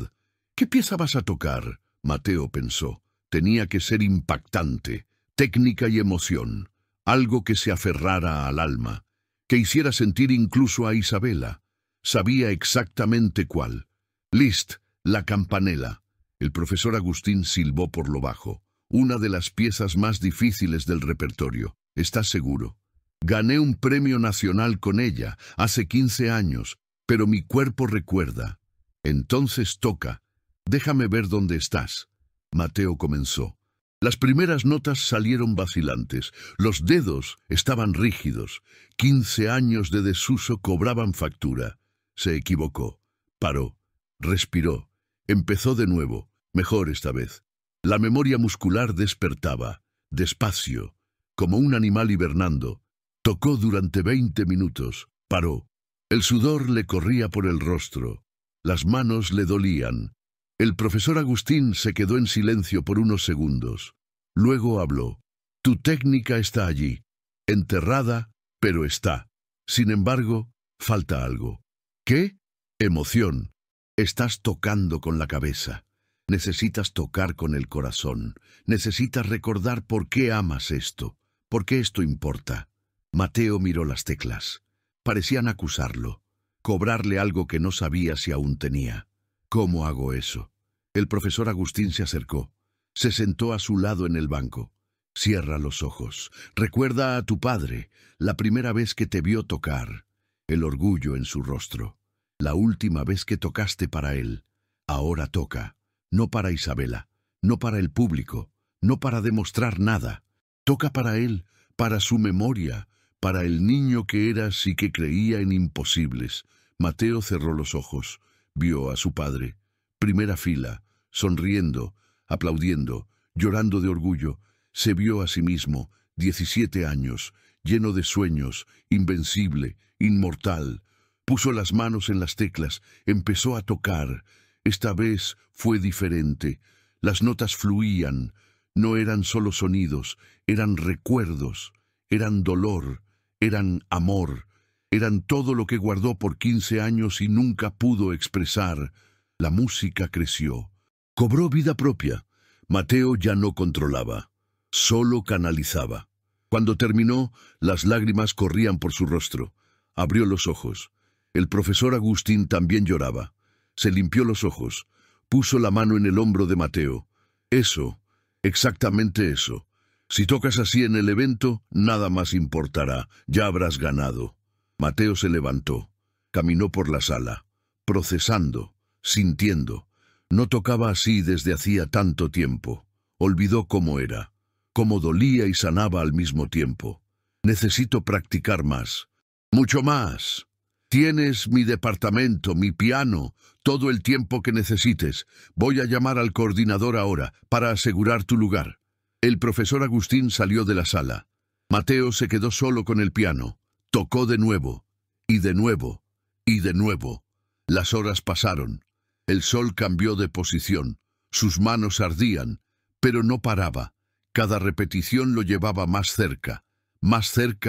¿Qué pieza vas a tocar? Mateo pensó, tenía que ser impactante, técnica y emoción, algo que se aferrara al alma, que hiciera sentir incluso a Isabela. Sabía exactamente cuál. Liszt, la campanela. El profesor Agustín silbó por lo bajo. Una de las piezas más difíciles del repertorio. ¿Estás seguro? Gané un premio nacional con ella hace 15 años, pero mi cuerpo recuerda. Entonces toca. Déjame ver dónde estás. Mateo comenzó. Las primeras notas salieron vacilantes. Los dedos estaban rígidos. 15 años de desuso cobraban factura. Se equivocó. Paró. Respiró. Empezó de nuevo. Mejor esta vez. La memoria muscular despertaba. Despacio. Como un animal hibernando. Tocó durante 20 minutos. Paró. El sudor le corría por el rostro. Las manos le dolían. El profesor Agustín se quedó en silencio por unos segundos. Luego habló. Tu técnica está allí. Enterrada, pero está. Sin embargo, falta algo. ¿Qué? Emoción. Estás tocando con la cabeza. Necesitas tocar con el corazón. Necesitas recordar por qué amas esto. ¿Por qué esto importa? Mateo miró las teclas. Parecían acusarlo. Cobrarle algo que no sabía si aún tenía. ¿Cómo hago eso? El profesor Agustín se acercó. Se sentó a su lado en el banco. Cierra los ojos. Recuerda a tu padre, la primera vez que te vio tocar. El orgullo en su rostro. La última vez que tocaste para él. Ahora toca. No para Isabela. No para el público. No para demostrar nada. Toca para él, para su memoria, para el niño que eras y que creía en imposibles. Mateo cerró los ojos. Vio a su padre. Primera fila, sonriendo, aplaudiendo, llorando de orgullo. Se vio a sí mismo, 17 años, lleno de sueños, invencible, inmortal. Puso las manos en las teclas, empezó a tocar. Esta vez fue diferente. Las notas fluían. No eran solo sonidos, eran recuerdos, eran dolor, eran amor, eran todo lo que guardó por 15 años y nunca pudo expresar. La música creció. Cobró vida propia. Mateo ya no controlaba, solo canalizaba. Cuando terminó, las lágrimas corrían por su rostro. Abrió los ojos. El profesor Agustín también lloraba. Se limpió los ojos. Puso la mano en el hombro de Mateo. Eso, exactamente eso. Si tocas así en el evento, nada más importará. Ya habrás ganado. Mateo se levantó. Caminó por la sala, procesando, sintiendo. No tocaba así desde hacía tanto tiempo. Olvidó cómo era, cómo dolía y sanaba al mismo tiempo. Necesito practicar más. Mucho más. Tienes mi departamento, mi piano, todo el tiempo que necesites. Voy a llamar al coordinador ahora, para asegurar tu lugar. El profesor Agustín salió de la sala. Mateo se quedó solo con el piano. Tocó de nuevo, y de nuevo, y de nuevo. Las horas pasaron. El sol cambió de posición. Sus manos ardían, pero no paraba. Cada repetición lo llevaba más cerca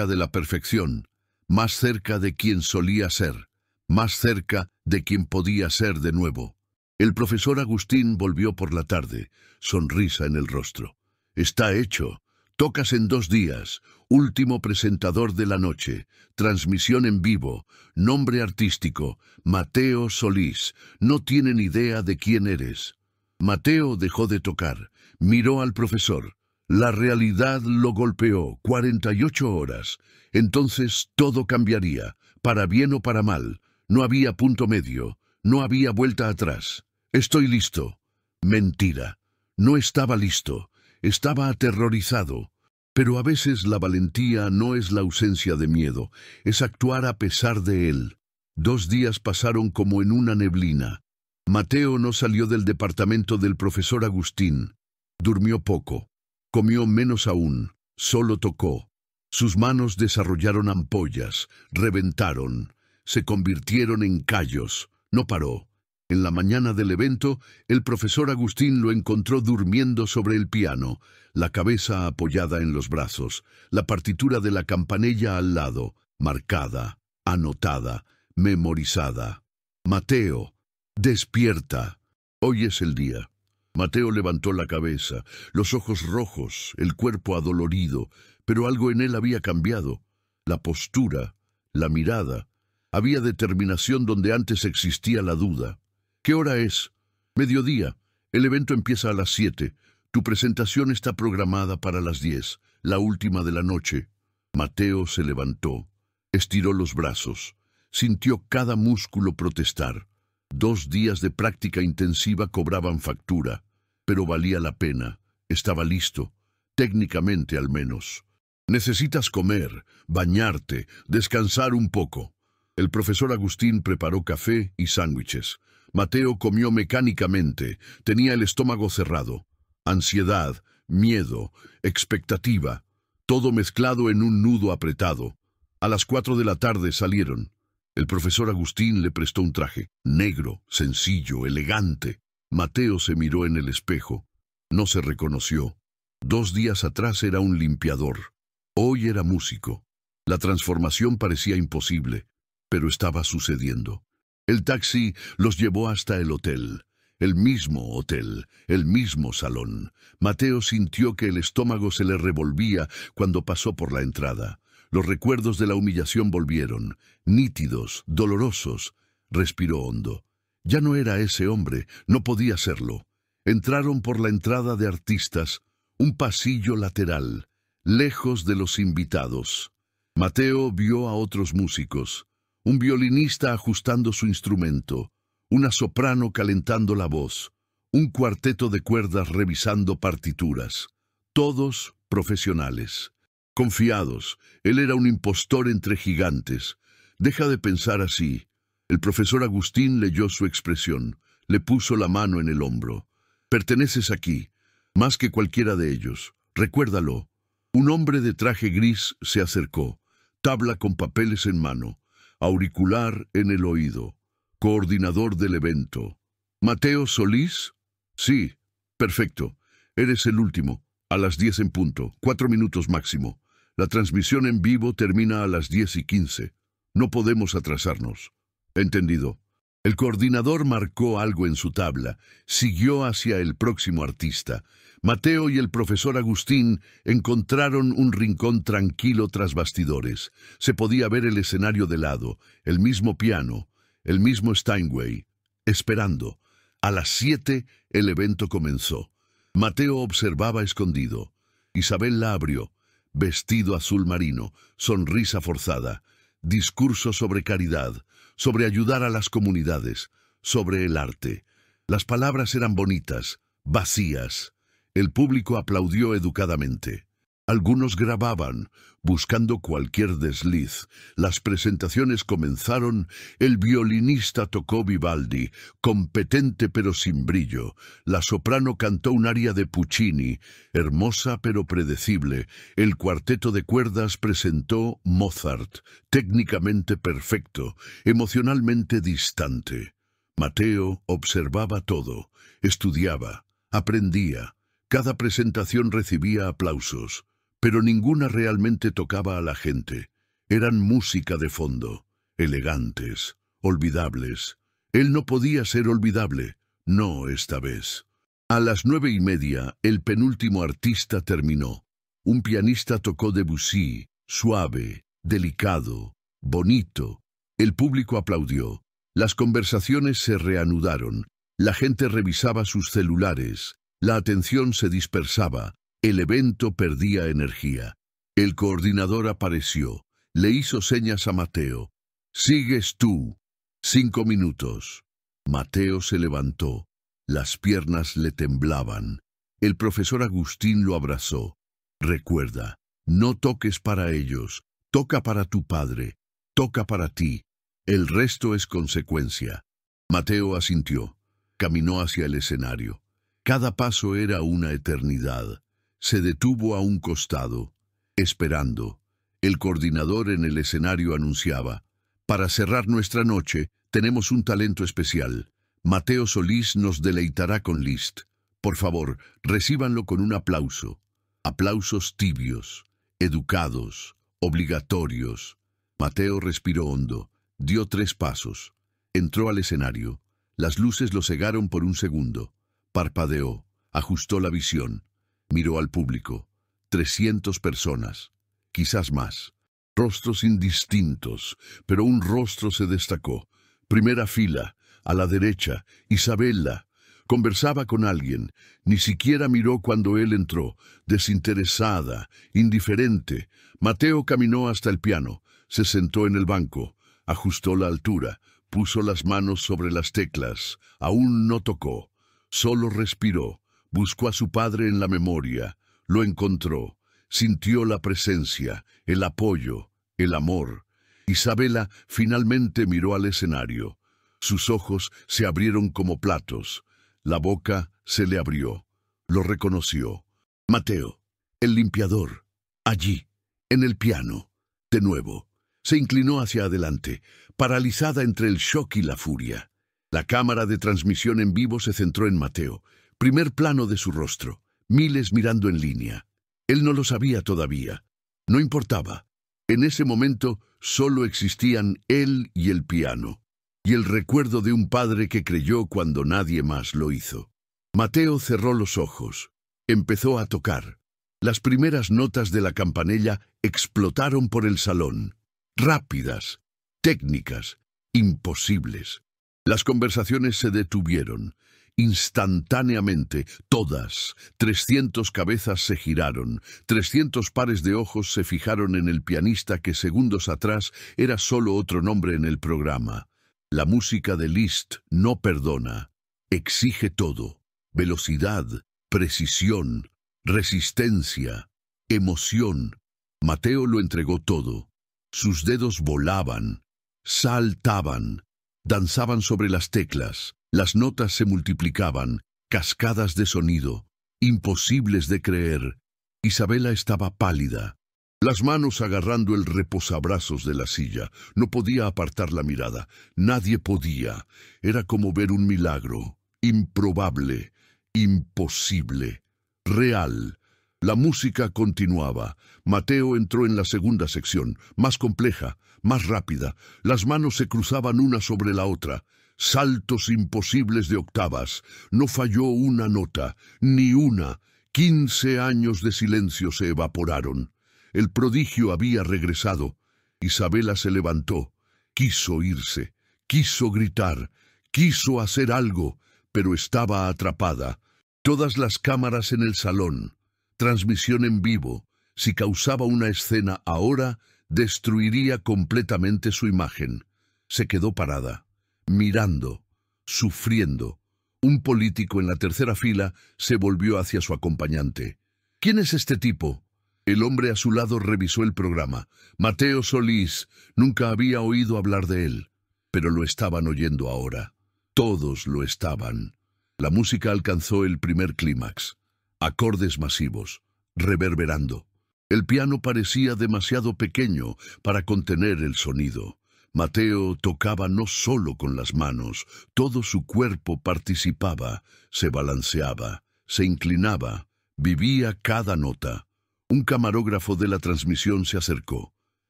de la perfección, más cerca de quien solía ser, más cerca de quien podía ser de nuevo. El profesor Agustín volvió por la tarde, sonrisa en el rostro. Está hecho. Tocas en 2 días. Último presentador de la noche. Transmisión en vivo. Nombre artístico. Mateo Solís. No tienen idea de quién eres. Mateo dejó de tocar. Miró al profesor. La realidad lo golpeó. 48 horas. Entonces todo cambiaría. Para bien o para mal. No había punto medio. No había vuelta atrás. Estoy listo. Mentira. No estaba listo. Estaba aterrorizado. Pero a veces la valentía no es la ausencia de miedo, es actuar a pesar de él. 2 días pasaron como en una neblina. Mateo no salió del departamento del profesor Agustín. Durmió poco. Comió menos aún. Solo tocó. Sus manos desarrollaron ampollas, reventaron, se convirtieron en callos. No paró. En la mañana del evento, el profesor Agustín lo encontró durmiendo sobre el piano, la cabeza apoyada en los brazos, la partitura de la campanella al lado, marcada, anotada, memorizada. Mateo, despierta. Hoy es el día. Mateo levantó la cabeza, los ojos rojos, el cuerpo adolorido, pero algo en él había cambiado. La postura, la mirada. Había determinación donde antes existía la duda. ¿Qué hora es? Mediodía. El evento empieza a las 7. Tu presentación está programada para las 10, la última de la noche. Mateo se levantó, estiró los brazos, sintió cada músculo protestar. 2 días de práctica intensiva cobraban factura, pero valía la pena. Estaba listo, técnicamente al menos. Necesitas comer, bañarte, descansar un poco. El profesor Agustín preparó café y sándwiches. Mateo comió mecánicamente, tenía el estómago cerrado. Ansiedad, miedo, expectativa, todo mezclado en un nudo apretado. A las 4 de la tarde salieron. El profesor Agustín le prestó un traje, negro, sencillo, elegante. Mateo se miró en el espejo. No se reconoció. 2 días atrás era un limpiador. Hoy era músico. La transformación parecía imposible, pero estaba sucediendo. El taxi los llevó hasta el hotel. El mismo hotel, el mismo salón. Mateo sintió que el estómago se le revolvía cuando pasó por la entrada. Los recuerdos de la humillación volvieron, nítidos, dolorosos. Respiró hondo. Ya no era ese hombre, no podía serlo. Entraron por la entrada de artistas, un pasillo lateral, lejos de los invitados. Mateo vio a otros músicos, un violinista ajustando su instrumento, una soprano calentando la voz, un cuarteto de cuerdas revisando partituras, todos profesionales. Confiados, él era un impostor entre gigantes. Deja de pensar así. El profesor Agustín leyó su expresión, le puso la mano en el hombro. Perteneces aquí, más que cualquiera de ellos. Recuérdalo. Un hombre de traje gris se acercó, tabla con papeles en mano, auricular en el oído, coordinador del evento. ¿Mateo Solís? Sí, perfecto. Eres el último, a las 10 en punto, 4 minutos máximo. La transmisión en vivo termina a las 10:15. No podemos atrasarnos. Entendido. El coordinador marcó algo en su tabla, siguió hacia el próximo artista. Mateo y el profesor Agustín encontraron un rincón tranquilo tras bastidores. Se podía ver el escenario de lado, el mismo piano, el mismo Steinway, esperando. A las 7 el evento comenzó. Mateo observaba escondido. Isabel la abrió. Vestido azul marino, sonrisa forzada, discurso sobre caridad, sobre ayudar a las comunidades, sobre el arte. Las palabras eran bonitas, vacías. El público aplaudió educadamente. Algunos grababan, buscando cualquier desliz. Las presentaciones comenzaron. El violinista tocó Vivaldi, competente pero sin brillo. La soprano cantó un aria de Puccini, hermosa pero predecible. El cuarteto de cuerdas presentó Mozart, técnicamente perfecto, emocionalmente distante. Mateo observaba todo, estudiaba, aprendía. Cada presentación recibía aplausos, pero ninguna realmente tocaba a la gente. Eran música de fondo, elegantes, olvidables. Él no podía ser olvidable, no esta vez. A las 9:30, el penúltimo artista terminó. Un pianista tocó Debussy, suave, delicado, bonito. El público aplaudió. Las conversaciones se reanudaron. La gente revisaba sus celulares. La atención se dispersaba. El evento perdía energía. El coordinador apareció. Le hizo señas a Mateo. «Sigues tú. 5 minutos». Mateo se levantó. Las piernas le temblaban. El profesor Agustín lo abrazó. «Recuerda, no toques para ellos. Toca para tu padre. Toca para ti. El resto es consecuencia». Mateo asintió. Caminó hacia el escenario. Cada paso era una eternidad. Se detuvo a un costado, esperando. El coordinador en el escenario anunciaba: «Para cerrar nuestra noche, tenemos un talento especial. Mateo Solís nos deleitará con Liszt. Por favor, recíbanlo con un aplauso». Aplausos tibios, educados, obligatorios. Mateo respiró hondo, dio 3 pasos. Entró al escenario. Las luces lo cegaron por un segundo. Parpadeó, ajustó la visión. Miró al público. 300 personas, quizás más. Rostros indistintos, pero un rostro se destacó. Primera fila, A la derecha, Isabela. Conversaba con alguien. Ni siquiera miró cuando él entró, desinteresada, indiferente. Mateo caminó hasta el piano, se sentó en el banco, ajustó la altura, puso las manos sobre las teclas. Aún no tocó, solo respiró. Buscó a su padre en la memoria, lo encontró, sintió la presencia, el apoyo, el amor. Isabela finalmente miró al escenario. Sus ojos se abrieron como platos. La boca se le abrió. Lo reconoció. Mateo, el limpiador. Allí, en el piano. De nuevo. Se inclinó hacia adelante, paralizada entre el shock y la furia. La cámara de transmisión en vivo se centró en Mateo. Primer plano de su rostro. Miles mirando en línea. Él no lo sabía todavía. No importaba. En ese momento solo existían él y el piano. Y el recuerdo de un padre que creyó cuando nadie más lo hizo. Mateo cerró los ojos. Empezó a tocar. Las primeras notas de la campanella explotaron por el salón. Rápidas, técnicas, imposibles. Las conversaciones se detuvieron. Instantáneamente, todas, 300 cabezas se giraron, 300 pares de ojos se fijaron en el pianista que segundos atrás era solo otro nombre en el programa. La música de Liszt no perdona, exige todo: velocidad, precisión, resistencia, emoción. Mateo lo entregó todo. Sus dedos volaban, saltaban, danzaban sobre las teclas, las notas se multiplicaban, cascadas de sonido, imposibles de creer. Isabela estaba pálida, las manos agarrando el reposabrazos de la silla. No podía apartar la mirada. Nadie podía. Era como ver un milagro. Improbable, imposible, real. La música continuaba. Mateo entró en la segunda sección, más compleja, más rápida. Las manos se cruzaban una sobre la otra. Saltos imposibles de octavas. No falló una nota, ni una. 15 años de silencio se evaporaron. El prodigio había regresado. Isabela se levantó. Quiso irse, quiso gritar, quiso hacer algo, pero estaba atrapada. Todas las cámaras en el salón. Transmisión en vivo. Si causaba una escena ahora, destruiría completamente su imagen. Se quedó parada, mirando, sufriendo. Un político en la tercera fila se volvió hacia su acompañante. ¿Quién es este tipo? El hombre a su lado revisó el programa. Mateo Solís. Nunca había oído hablar de él, pero lo estaban oyendo ahora. Todos lo estaban. La música alcanzó el primer clímax. Acordes masivos, reverberando. El piano parecía demasiado pequeño para contener el sonido. Mateo tocaba no solo con las manos, todo su cuerpo participaba, se balanceaba, se inclinaba, vivía cada nota. Un camarógrafo de la transmisión se acercó.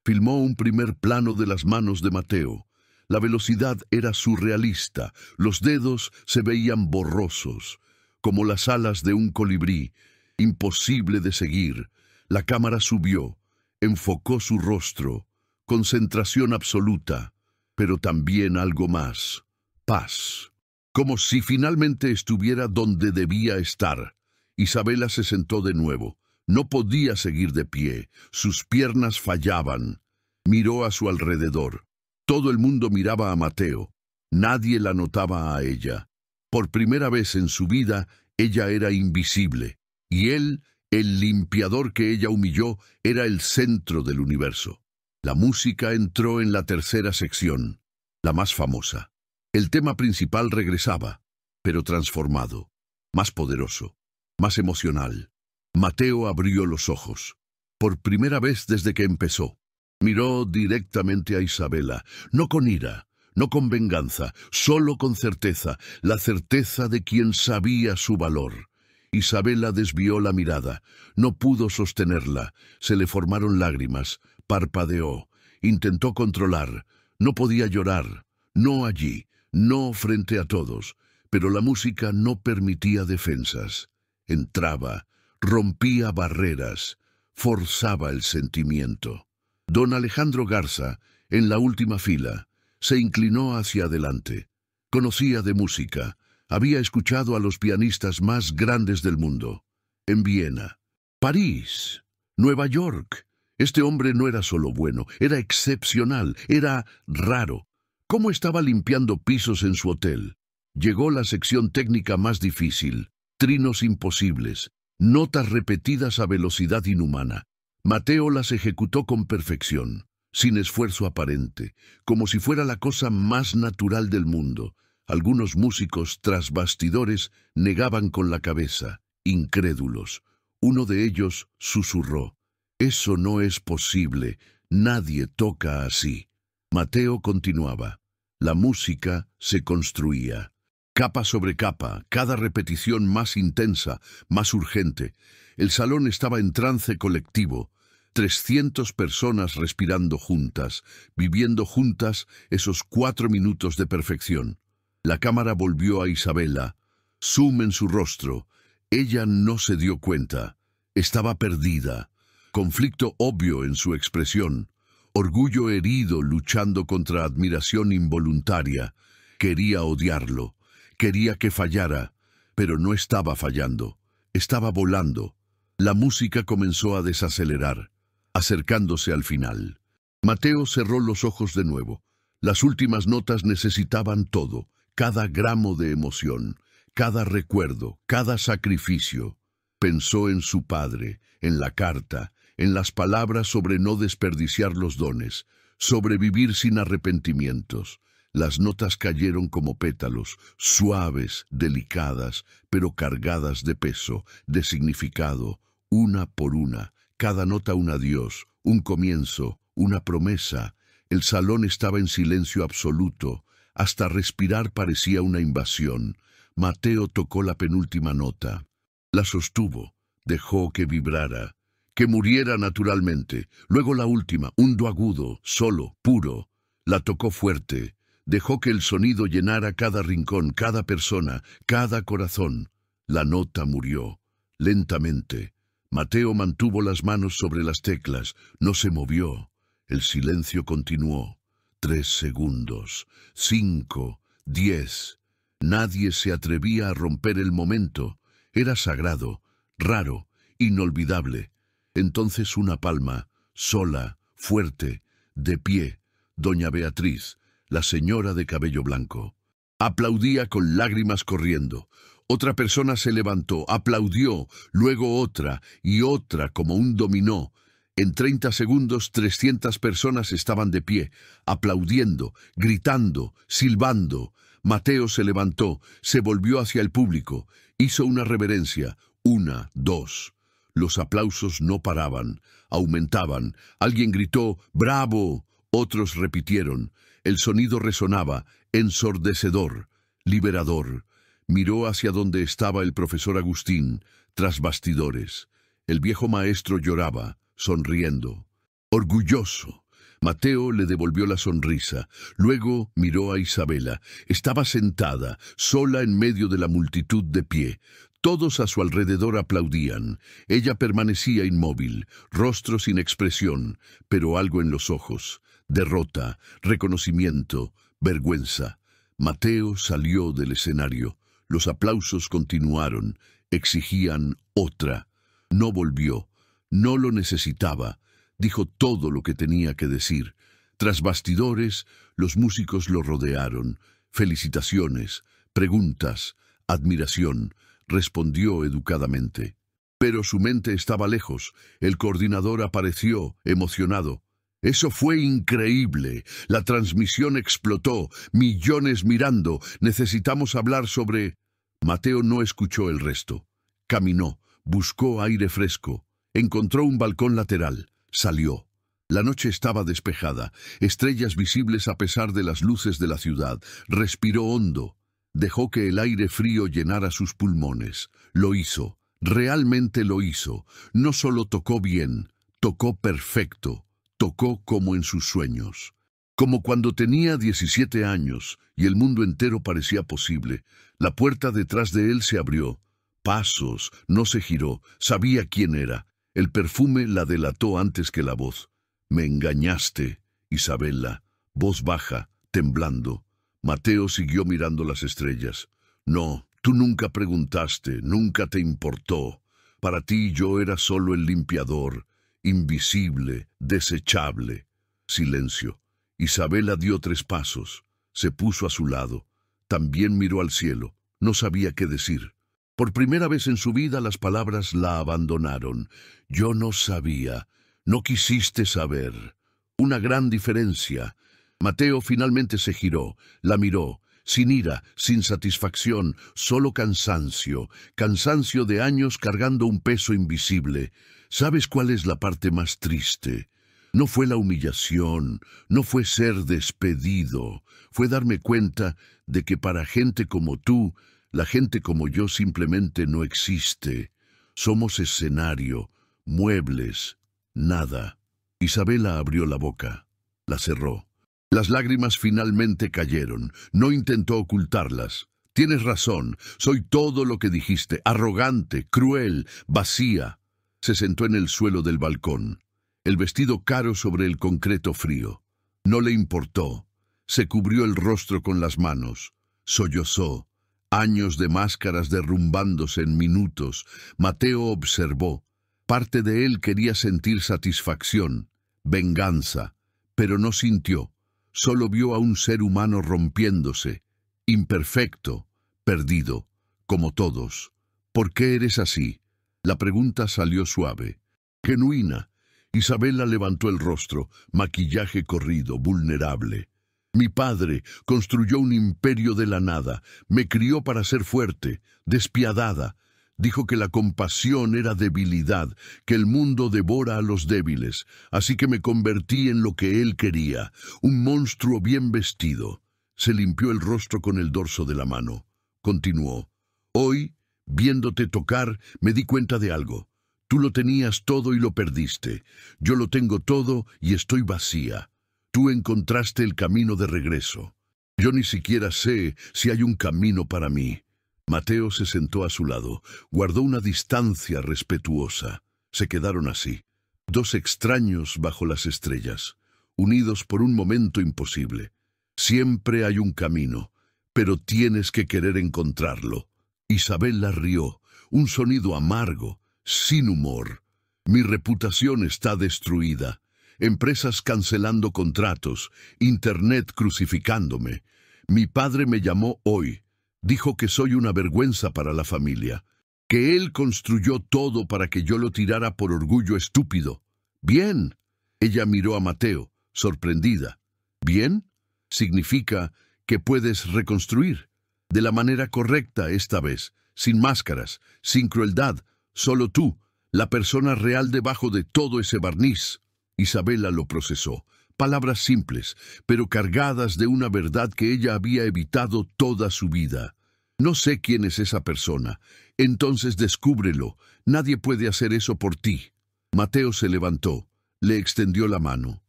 Filmó un primer plano de las manos de Mateo. La velocidad era surrealista, los dedos se veían borrosos, como las alas de un colibrí, imposible de seguir. La cámara subió, enfocó su rostro, concentración absoluta, pero también algo más, paz. Como si finalmente estuviera donde debía estar. Isabela se sentó de nuevo. No podía seguir de pie, sus piernas fallaban. Miró a su alrededor. Todo el mundo miraba a Mateo. Nadie la notaba a ella. Por primera vez en su vida, ella era invisible. Y él, el limpiador que ella humilló, era el centro del universo. La música entró en la tercera sección, la más famosa. El tema principal regresaba, pero transformado, más poderoso, más emocional. Mateo abrió los ojos. Por primera vez desde que empezó. Miró directamente a Isabela, no con ira, no con venganza, solo con certeza, la certeza de quien sabía su valor. Isabela desvió la mirada, no pudo sostenerla, se le formaron lágrimas, parpadeó, intentó controlar, no podía llorar, no allí, no frente a todos, pero la música no permitía defensas. Entraba, rompía barreras, forzaba el sentimiento. Don Alejandro Garza, en la última fila, se inclinó hacia adelante. Conocía de música. Había escuchado a los pianistas más grandes del mundo. En Viena, París, Nueva York. Este hombre no era solo bueno, era excepcional, era raro. ¿Cómo estaba limpiando pisos en su hotel? Llegó la sección técnica más difícil. Trinos imposibles, notas repetidas a velocidad inhumana. Mateo las ejecutó con perfección, sin esfuerzo aparente, como si fuera la cosa más natural del mundo. Algunos músicos tras bastidores negaban con la cabeza, incrédulos. Uno de ellos susurró: «Eso no es posible, nadie toca así». Mateo continuaba. La música se construía. Capa sobre capa, cada repetición más intensa, más urgente. El salón estaba en trance colectivo. 300 personas respirando juntas, viviendo juntas esos 4 minutos de perfección. La cámara volvió a Isabela. Zoom en su rostro. Ella no se dio cuenta. Estaba perdida. Conflicto obvio en su expresión. Orgullo herido luchando contra admiración involuntaria. Quería odiarlo. Quería que fallara. Pero no estaba fallando. Estaba volando. La música comenzó a desacelerar, acercándose al final. Mateo cerró los ojos de nuevo. Las últimas notas necesitaban todo. Cada gramo de emoción, cada recuerdo, cada sacrificio. Pensó en su padre, en la carta, en las palabras sobre no desperdiciar los dones, sobre vivir sin arrepentimientos. Las notas cayeron como pétalos, suaves, delicadas, pero cargadas de peso, de significado, una por una. Cada nota un adiós, un comienzo, una promesa. El salón estaba en silencio absoluto. Hasta respirar parecía una invasión. Mateo tocó la penúltima nota. La sostuvo, dejó que vibrara, que muriera naturalmente. Luego la última, un do agudo, solo, puro. La tocó fuerte, dejó que el sonido llenara cada rincón, cada persona, cada corazón. La nota murió, lentamente. Mateo mantuvo las manos sobre las teclas, no se movió. El silencio continuó. 3 segundos, 5, 10. Nadie se atrevía a romper el momento. Era sagrado, raro, inolvidable. Entonces una palma, sola, fuerte, de pie, doña Beatriz, la señora de cabello blanco. Aplaudía con lágrimas corriendo. Otra persona se levantó, aplaudió, luego otra y otra como un dominó. En 30 segundos 300 personas estaban de pie, aplaudiendo, gritando, silbando. Mateo se levantó, se volvió hacia el público, hizo una reverencia, 1, 2. Los aplausos no paraban, aumentaban. Alguien gritó «¡Bravo!». Otros repitieron. El sonido resonaba, ensordecedor, liberador. Miró hacia donde estaba el profesor Agustín, tras bastidores. El viejo maestro lloraba, sonriendo. Orgulloso. Mateo le devolvió la sonrisa. Luego miró a Isabela. Estaba sentada, sola en medio de la multitud de pie. Todos a su alrededor aplaudían. Ella permanecía inmóvil, rostro sin expresión, pero algo en los ojos. Derrota, reconocimiento, vergüenza. Mateo salió del escenario. Los aplausos continuaron. Exigían otra. No volvió. No lo necesitaba. Dijo todo lo que tenía que decir. Tras bastidores, los músicos lo rodearon. Felicitaciones, preguntas, admiración. Respondió educadamente. Pero su mente estaba lejos. El coordinador apareció, emocionado. «Eso fue increíble. La transmisión explotó. Millones mirando. Necesitamos hablar sobre...». Mateo no escuchó el resto. Caminó, buscó aire fresco. Encontró un balcón lateral. Salió. La noche estaba despejada, estrellas visibles a pesar de las luces de la ciudad. Respiró hondo. Dejó que el aire frío llenara sus pulmones. Lo hizo. Realmente lo hizo. No solo tocó bien, tocó perfecto. Tocó como en sus sueños. Como cuando tenía 17 años y el mundo entero parecía posible. La puerta detrás de él se abrió. Pasos, no se giró. Sabía quién era. El perfume la delató antes que la voz. «Me engañaste, Isabela». Voz baja, temblando. Mateo siguió mirando las estrellas. No, tú nunca preguntaste, nunca te importó. Para ti yo era solo el limpiador, invisible, desechable. Silencio. Isabela dio 3 pasos. Se puso a su lado. También miró al cielo. No sabía qué decir. Por primera vez en su vida las palabras la abandonaron. Yo no sabía. No quisiste saber. Una gran diferencia. Mateo finalmente se giró, la miró, sin ira, sin satisfacción, solo cansancio, cansancio de años cargando un peso invisible. ¿Sabes cuál es la parte más triste? No fue la humillación, no fue ser despedido, fue darme cuenta de que para gente como tú, la gente como yo simplemente no existe. Somos escenario, muebles, nada. Isabela abrió la boca, la cerró. Las lágrimas finalmente cayeron. No intentó ocultarlas. Tienes razón, soy todo lo que dijiste, arrogante, cruel, vacía. Se sentó en el suelo del balcón, el vestido caro sobre el concreto frío. No le importó. Se cubrió el rostro con las manos. Sollozó. Años de máscaras derrumbándose en minutos. Mateo observó. Parte de él quería sentir satisfacción, venganza, pero no sintió. Solo vio a un ser humano rompiéndose, imperfecto, perdido, como todos. ¿Por qué eres así? La pregunta salió suave, genuina. Isabela levantó el rostro, maquillaje corrido, vulnerable. Mi padre construyó un imperio de la nada, me crió para ser fuerte, despiadada. Dijo que la compasión era debilidad, que el mundo devora a los débiles, así que me convertí en lo que él quería, un monstruo bien vestido. Se limpió el rostro con el dorso de la mano. Continuó. Hoy, viéndote tocar, me di cuenta de algo. Tú lo tenías todo y lo perdiste. Yo lo tengo todo y estoy vacía. Tú encontraste el camino de regreso. Yo ni siquiera sé si hay un camino para mí. Mateo se sentó a su lado, guardó una distancia respetuosa. Se quedaron así, 2 extraños bajo las estrellas, unidos por un momento imposible. Siempre hay un camino, pero tienes que querer encontrarlo. Isabela rió, un sonido amargo, sin humor. Mi reputación está destruida. Empresas cancelando contratos, Internet crucificándome. Mi padre me llamó hoy. Dijo que soy una vergüenza para la familia, que él construyó todo para que yo lo tirara por orgullo estúpido. Bien. Ella miró a Mateo, sorprendida. ¿Bien? Significa que puedes reconstruir. De la manera correcta esta vez, sin máscaras, sin crueldad, solo tú, la persona real debajo de todo ese barniz. Isabela lo procesó. Palabras simples, pero cargadas de una verdad que ella había evitado toda su vida. No sé quién es esa persona. Entonces descúbrelo. Nadie puede hacer eso por ti. Mateo se levantó. Le extendió la mano.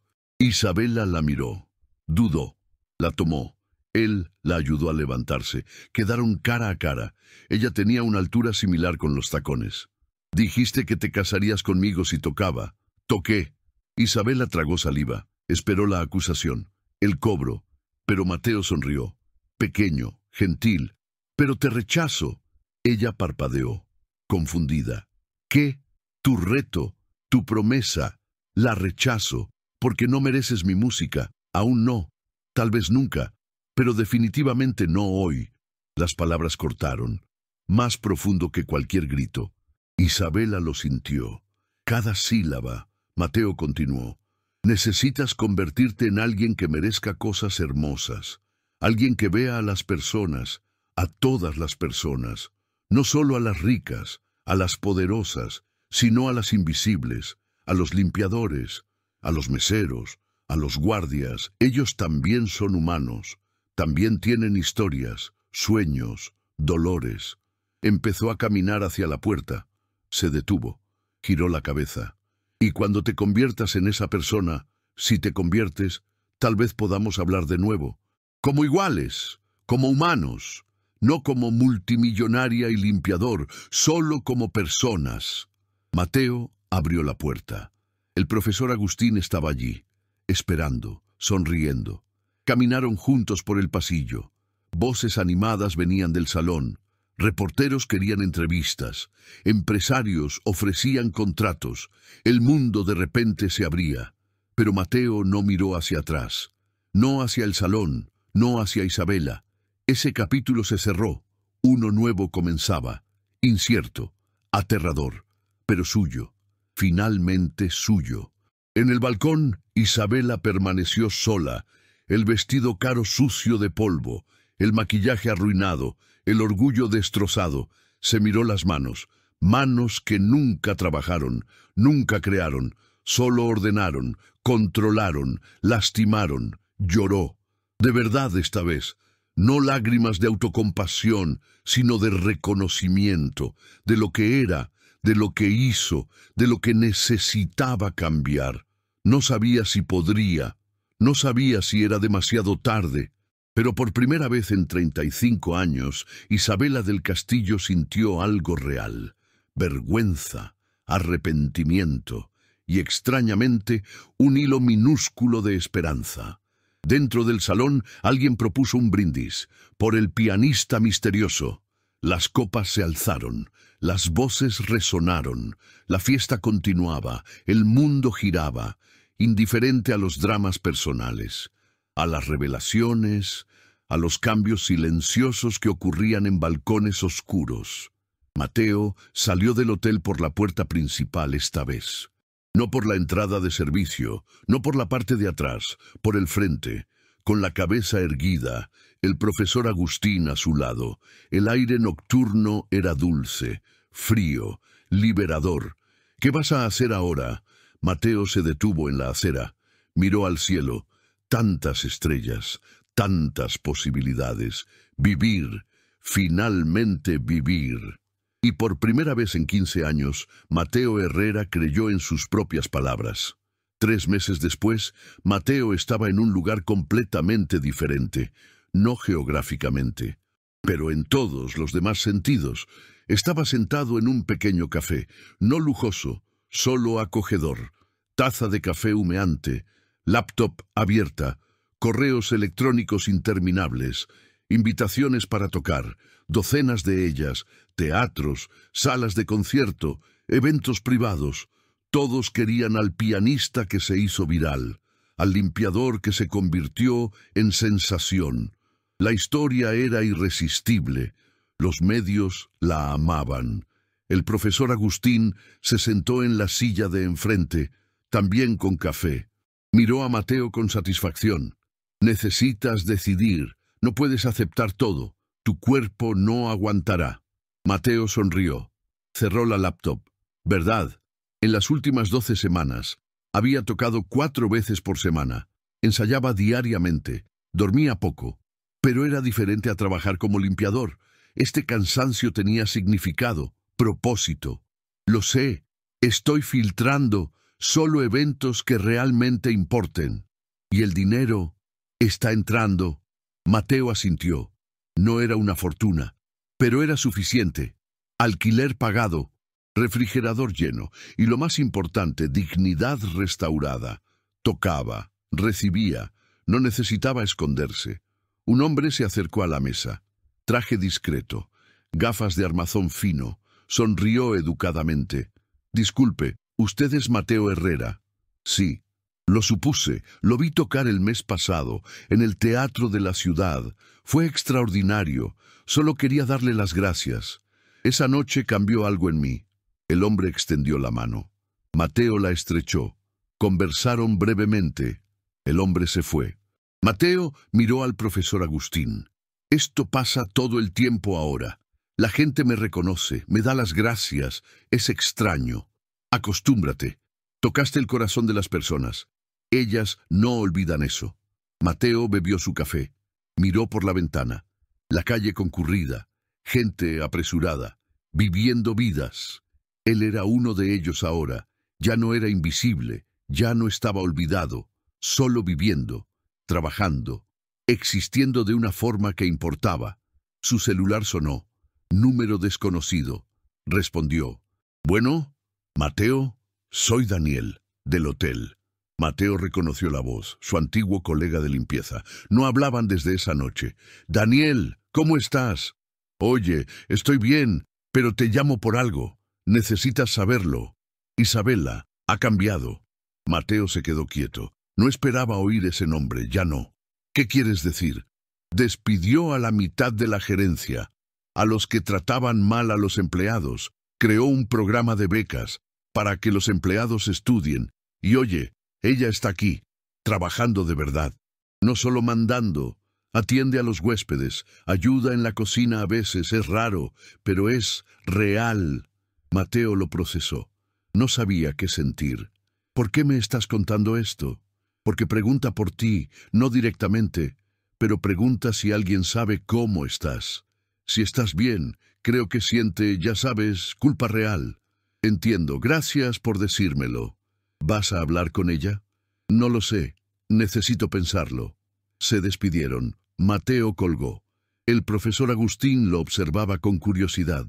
Isabela la miró. Dudó. La tomó. Él la ayudó a levantarse. Quedaron cara a cara. Ella tenía una altura similar con los tacones. Dijiste que te casarías conmigo si tocaba. Toqué. Isabela tragó saliva. Esperó la acusación, el cobro, pero Mateo sonrió. Pequeño, gentil. Pero te rechazo. Ella parpadeó, confundida. ¿Qué? Tu reto, tu promesa. La rechazo, porque no mereces mi música. Aún no. Tal vez nunca. Pero definitivamente no hoy. Las palabras cortaron, más profundo que cualquier grito. Isabela lo sintió. Cada sílaba. Mateo continuó. Necesitas convertirte en alguien que merezca cosas hermosas, alguien que vea a las personas, a todas las personas, no solo a las ricas, a las poderosas, sino a las invisibles, a los limpiadores, a los meseros, a los guardias. Ellos también son humanos, también tienen historias, sueños, dolores. Empezó a caminar hacia la puerta, se detuvo, giró la cabeza. Y cuando te conviertas en esa persona, si te conviertes, tal vez podamos hablar de nuevo. Como iguales, como humanos, no como multimillonaria y limpiador, solo como personas. Mateo abrió la puerta. El profesor Agustín estaba allí, esperando, sonriendo. Caminaron juntos por el pasillo. Voces animadas venían del salón. Reporteros querían entrevistas. Empresarios ofrecían contratos. El mundo de repente se abría. Pero Mateo no miró hacia atrás. No hacia el salón, no hacia Isabela. Ese capítulo se cerró. Uno nuevo comenzaba. Incierto, aterrador, pero suyo. Finalmente suyo. En el balcón, Isabela permaneció sola. El vestido caro sucio de polvo, el maquillaje arruinado, el orgullo destrozado. Se miró las manos. Manos que nunca trabajaron, nunca crearon. Solo ordenaron, controlaron, lastimaron. Lloró. De verdad esta vez. No lágrimas de autocompasión, sino de reconocimiento, de lo que era, de lo que hizo, de lo que necesitaba cambiar. No sabía si podría, no sabía si era demasiado tarde, pero por primera vez en 35 años, Isabela del Castillo sintió algo real: vergüenza, arrepentimiento y, extrañamente, un hilo minúsculo de esperanza. Dentro del salón, alguien propuso un brindis, por el pianista misterioso. Las copas se alzaron, las voces resonaron, la fiesta continuaba, el mundo giraba, indiferente a los dramas personales, a las revelaciones, a los cambios silenciosos que ocurrían en balcones oscuros. Mateo salió del hotel por la puerta principal esta vez. No por la entrada de servicio, no por la parte de atrás, por el frente, con la cabeza erguida, el profesor Agustín a su lado. El aire nocturno era dulce, frío, liberador. ¿Qué vas a hacer ahora? Mateo se detuvo en la acera, miró al cielo. Tantas estrellas, tantas posibilidades. Vivir, finalmente vivir. Y por primera vez en 15 años, Mateo Herrera creyó en sus propias palabras. 3 meses después, Mateo estaba en un lugar completamente diferente, no geográficamente, pero en todos los demás sentidos. Estaba sentado en un pequeño café, no lujoso, solo acogedor. Taza de café humeante, laptop abierta, correos electrónicos interminables, invitaciones para tocar, docenas de ellas, teatros, salas de concierto, eventos privados. Todos querían al pianista que se hizo viral, al limpiador que se convirtió en sensación. La historia era irresistible. Los medios la amaban. El profesor Agustín se sentó en la silla de enfrente, también con café. Miró a Mateo con satisfacción. Necesitas decidir. No puedes aceptar todo. Tu cuerpo no aguantará. Mateo sonrió. Cerró la laptop. ¿Verdad? En las últimas 12 semanas, había tocado 4 veces por semana. Ensayaba diariamente. Dormía poco. Pero era diferente a trabajar como limpiador. Este cansancio tenía significado, propósito. Lo sé. Estoy filtrando solo eventos que realmente importen. Y el dinero está entrando. Mateo asintió. No era una fortuna, pero era suficiente. Alquiler pagado, refrigerador lleno y, lo más importante, dignidad restaurada. Tocaba, recibía, no necesitaba esconderse. Un hombre se acercó a la mesa. Traje discreto, gafas de armazón fino, sonrió educadamente. Disculpe, ¿usted es Mateo Herrera? Sí. Lo supuse, lo vi tocar el mes pasado, en el teatro de la ciudad. Fue extraordinario. Solo quería darle las gracias. Esa noche cambió algo en mí. El hombre extendió la mano. Mateo la estrechó. Conversaron brevemente. El hombre se fue. Mateo miró al profesor Agustín. Esto pasa todo el tiempo ahora. La gente me reconoce, me da las gracias. Es extraño. Acostúmbrate. Tocaste el corazón de las personas. Ellas no olvidan eso. Mateo bebió su café. Miró por la ventana. La calle concurrida. Gente apresurada. Viviendo vidas. Él era uno de ellos ahora. Ya no era invisible. Ya no estaba olvidado. Solo viviendo. Trabajando. Existiendo de una forma que importaba. Su celular sonó. Número desconocido. Respondió. Bueno, Mateo, soy Daniel, del hotel. Mateo reconoció la voz, su antiguo colega de limpieza. No hablaban desde esa noche. «Daniel, ¿cómo estás?» «Oye, estoy bien, pero te llamo por algo. Necesitas saberlo. Isabela ha cambiado». Mateo se quedó quieto. No esperaba oír ese nombre, ya no. «¿Qué quieres decir?» «Despidió a la mitad de la gerencia, a los que trataban mal a los empleados. Creó un programa de becas para que los empleados estudien. Y oye, ella está aquí, trabajando de verdad. No solo mandando, atiende a los huéspedes, ayuda en la cocina a veces, es raro, pero es real». Mateo lo procesó. No sabía qué sentir. «¿Por qué me estás contando esto?» «Porque pregunta por ti, no directamente, pero pregunta si alguien sabe cómo estás. Si estás bien, creo que siente, ya sabes, culpa real». «Entiendo, gracias por decírmelo». «¿Vas a hablar con ella?» «No lo sé, necesito pensarlo». Se despidieron. Mateo colgó. El profesor Agustín lo observaba con curiosidad.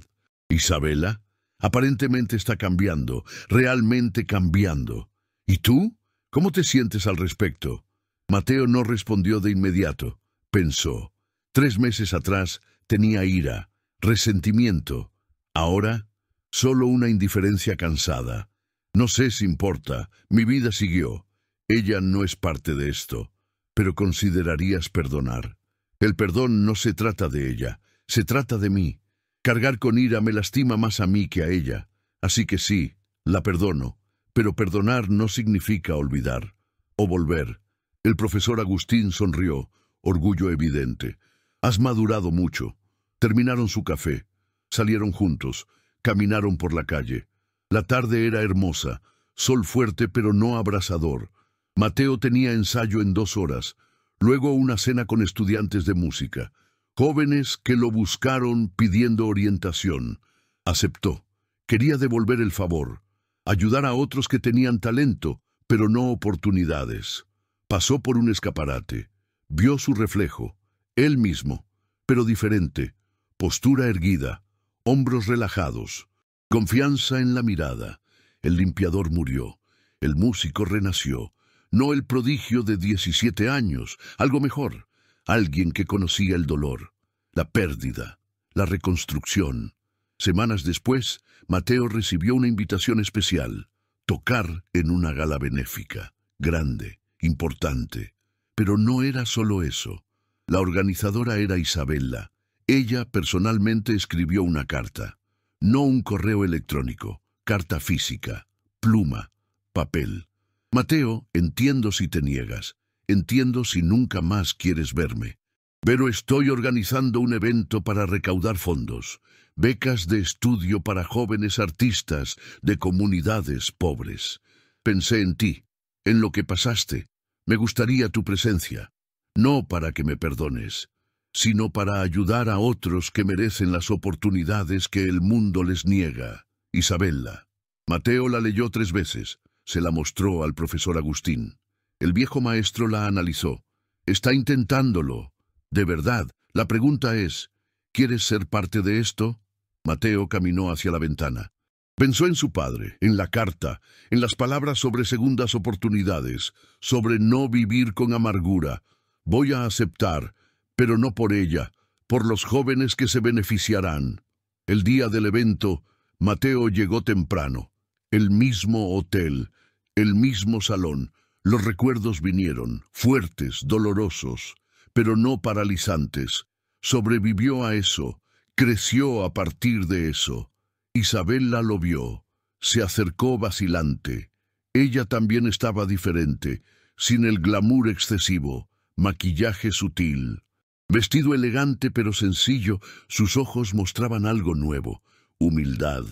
«¿Isabela? Aparentemente está cambiando, realmente cambiando. ¿Y tú? ¿Cómo te sientes al respecto?» Mateo no respondió de inmediato. Pensó. 3 meses atrás tenía ira, resentimiento. Ahora, solo una indiferencia cansada. «No sé si importa, mi vida siguió. Ella no es parte de esto. Pero considerarías perdonar». «El perdón no se trata de ella, se trata de mí. Cargar con ira me lastima más a mí que a ella. Así que sí, la perdono. Pero perdonar no significa olvidar o volver». El profesor Agustín sonrió, orgullo evidente. «Has madurado mucho». Terminaron su café. Salieron juntos. Caminaron por la calle. La tarde era hermosa, sol fuerte pero no abrasador. Mateo tenía ensayo en 2 horas. Luego una cena con estudiantes de música. Jóvenes que lo buscaron pidiendo orientación. Aceptó. Quería devolver el favor. Ayudar a otros que tenían talento, pero no oportunidades. Pasó por un escaparate. Vio su reflejo. Él mismo, pero diferente. Postura erguida. Hombros relajados. Confianza en la mirada. El limpiador murió. El músico renació. No el prodigio de 17 años, algo mejor. Alguien que conocía el dolor, la pérdida, la reconstrucción. Semanas después, Mateo recibió una invitación especial. Tocar en una gala benéfica, grande, importante. Pero no era solo eso. La organizadora era Isabela. Ella personalmente escribió una carta. No un correo electrónico, carta física, pluma, papel. «Mateo, entiendo si te niegas. Entiendo si nunca más quieres verme. Pero estoy organizando un evento para recaudar fondos. Becas de estudio para jóvenes artistas de comunidades pobres. Pensé en ti, en lo que pasaste. Me gustaría tu presencia. No para que me perdones, sino para ayudar a otros que merecen las oportunidades que el mundo les niega. Isabela». Mateo la leyó 3 veces. Se la mostró al profesor Agustín. El viejo maestro la analizó. «Está intentándolo. De verdad, la pregunta es, ¿quieres ser parte de esto?» Mateo caminó hacia la ventana. Pensó en su padre, en la carta, en las palabras sobre segundas oportunidades, sobre no vivir con amargura. «Voy a aceptar, pero no por ella, por los jóvenes que se beneficiarán». El día del evento, Mateo llegó temprano. El mismo hotel, el mismo salón. Los recuerdos vinieron, fuertes, dolorosos, pero no paralizantes. Sobrevivió a eso, creció a partir de eso. Isabela lo vio, se acercó vacilante. Ella también estaba diferente, sin el glamour excesivo, maquillaje sutil. Vestido elegante pero sencillo, sus ojos mostraban algo nuevo, humildad.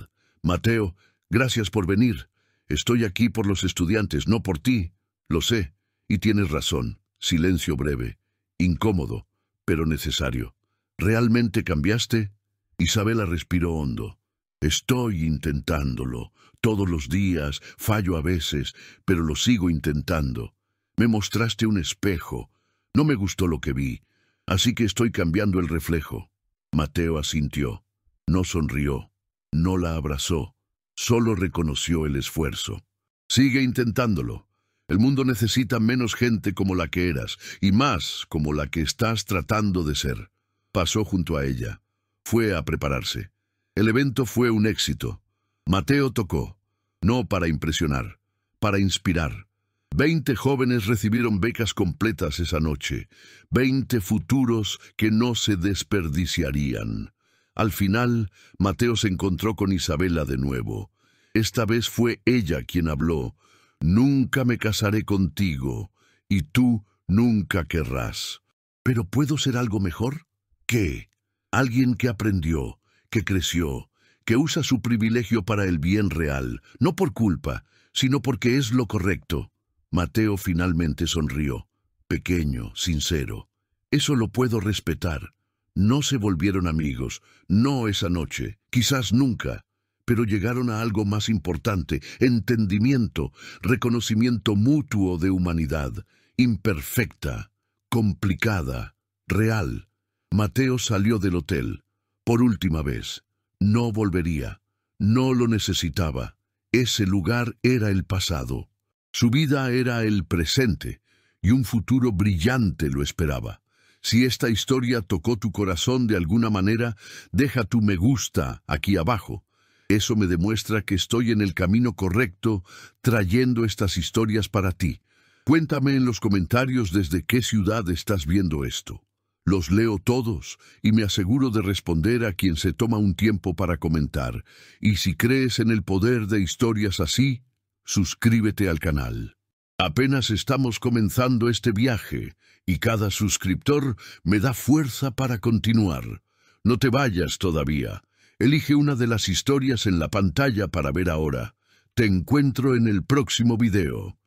«Mateo, gracias por venir. Estoy aquí por los estudiantes, no por ti. Lo sé, y tienes razón». Silencio breve, incómodo, pero necesario. «¿Realmente cambiaste?» Isabela respiró hondo. «Estoy intentándolo. Todos los días, fallo a veces, pero lo sigo intentando. Me mostraste un espejo. No me gustó lo que vi, así que estoy cambiando el reflejo». Mateo asintió. No sonrió, no la abrazó, solo reconoció el esfuerzo. «Sigue intentándolo. El mundo necesita menos gente como la que eras y más como la que estás tratando de ser. Pasó junto a ella. Fue a prepararse. El evento fue un éxito. Mateo tocó, no para impresionar, para inspirar. 20 jóvenes recibieron becas completas esa noche. 20 futuros que no se desperdiciarían. Al final, Mateo se encontró con Isabela de nuevo. Esta vez fue ella quien habló. Nunca me casaré contigo, y tú nunca querrás. ¿Pero puedo ser algo mejor? ¿Qué? Alguien que aprendió, que creció, que usa su privilegio para el bien real, no por culpa, sino porque es lo correcto. Mateo finalmente sonrió, pequeño, sincero. Eso lo puedo respetar. No se volvieron amigos, no esa noche, quizás nunca, pero llegaron a algo más importante, entendimiento, reconocimiento mutuo de humanidad, imperfecta, complicada, real. Mateo salió del hotel, por última vez. No volvería, no lo necesitaba. Ese lugar era el pasado. Su vida era el presente, y un futuro brillante lo esperaba. Si esta historia tocó tu corazón de alguna manera, deja tu me gusta aquí abajo. Eso me demuestra que estoy en el camino correcto, trayendo estas historias para ti. Cuéntame en los comentarios desde qué ciudad estás viendo esto. Los leo todos y me aseguro de responder a quien se toma un tiempo para comentar. Y si crees en el poder de historias así, suscríbete al canal. Apenas estamos comenzando este viaje y cada suscriptor me da fuerza para continuar. No te vayas todavía. Elige una de las historias en la pantalla para ver ahora. Te encuentro en el próximo video.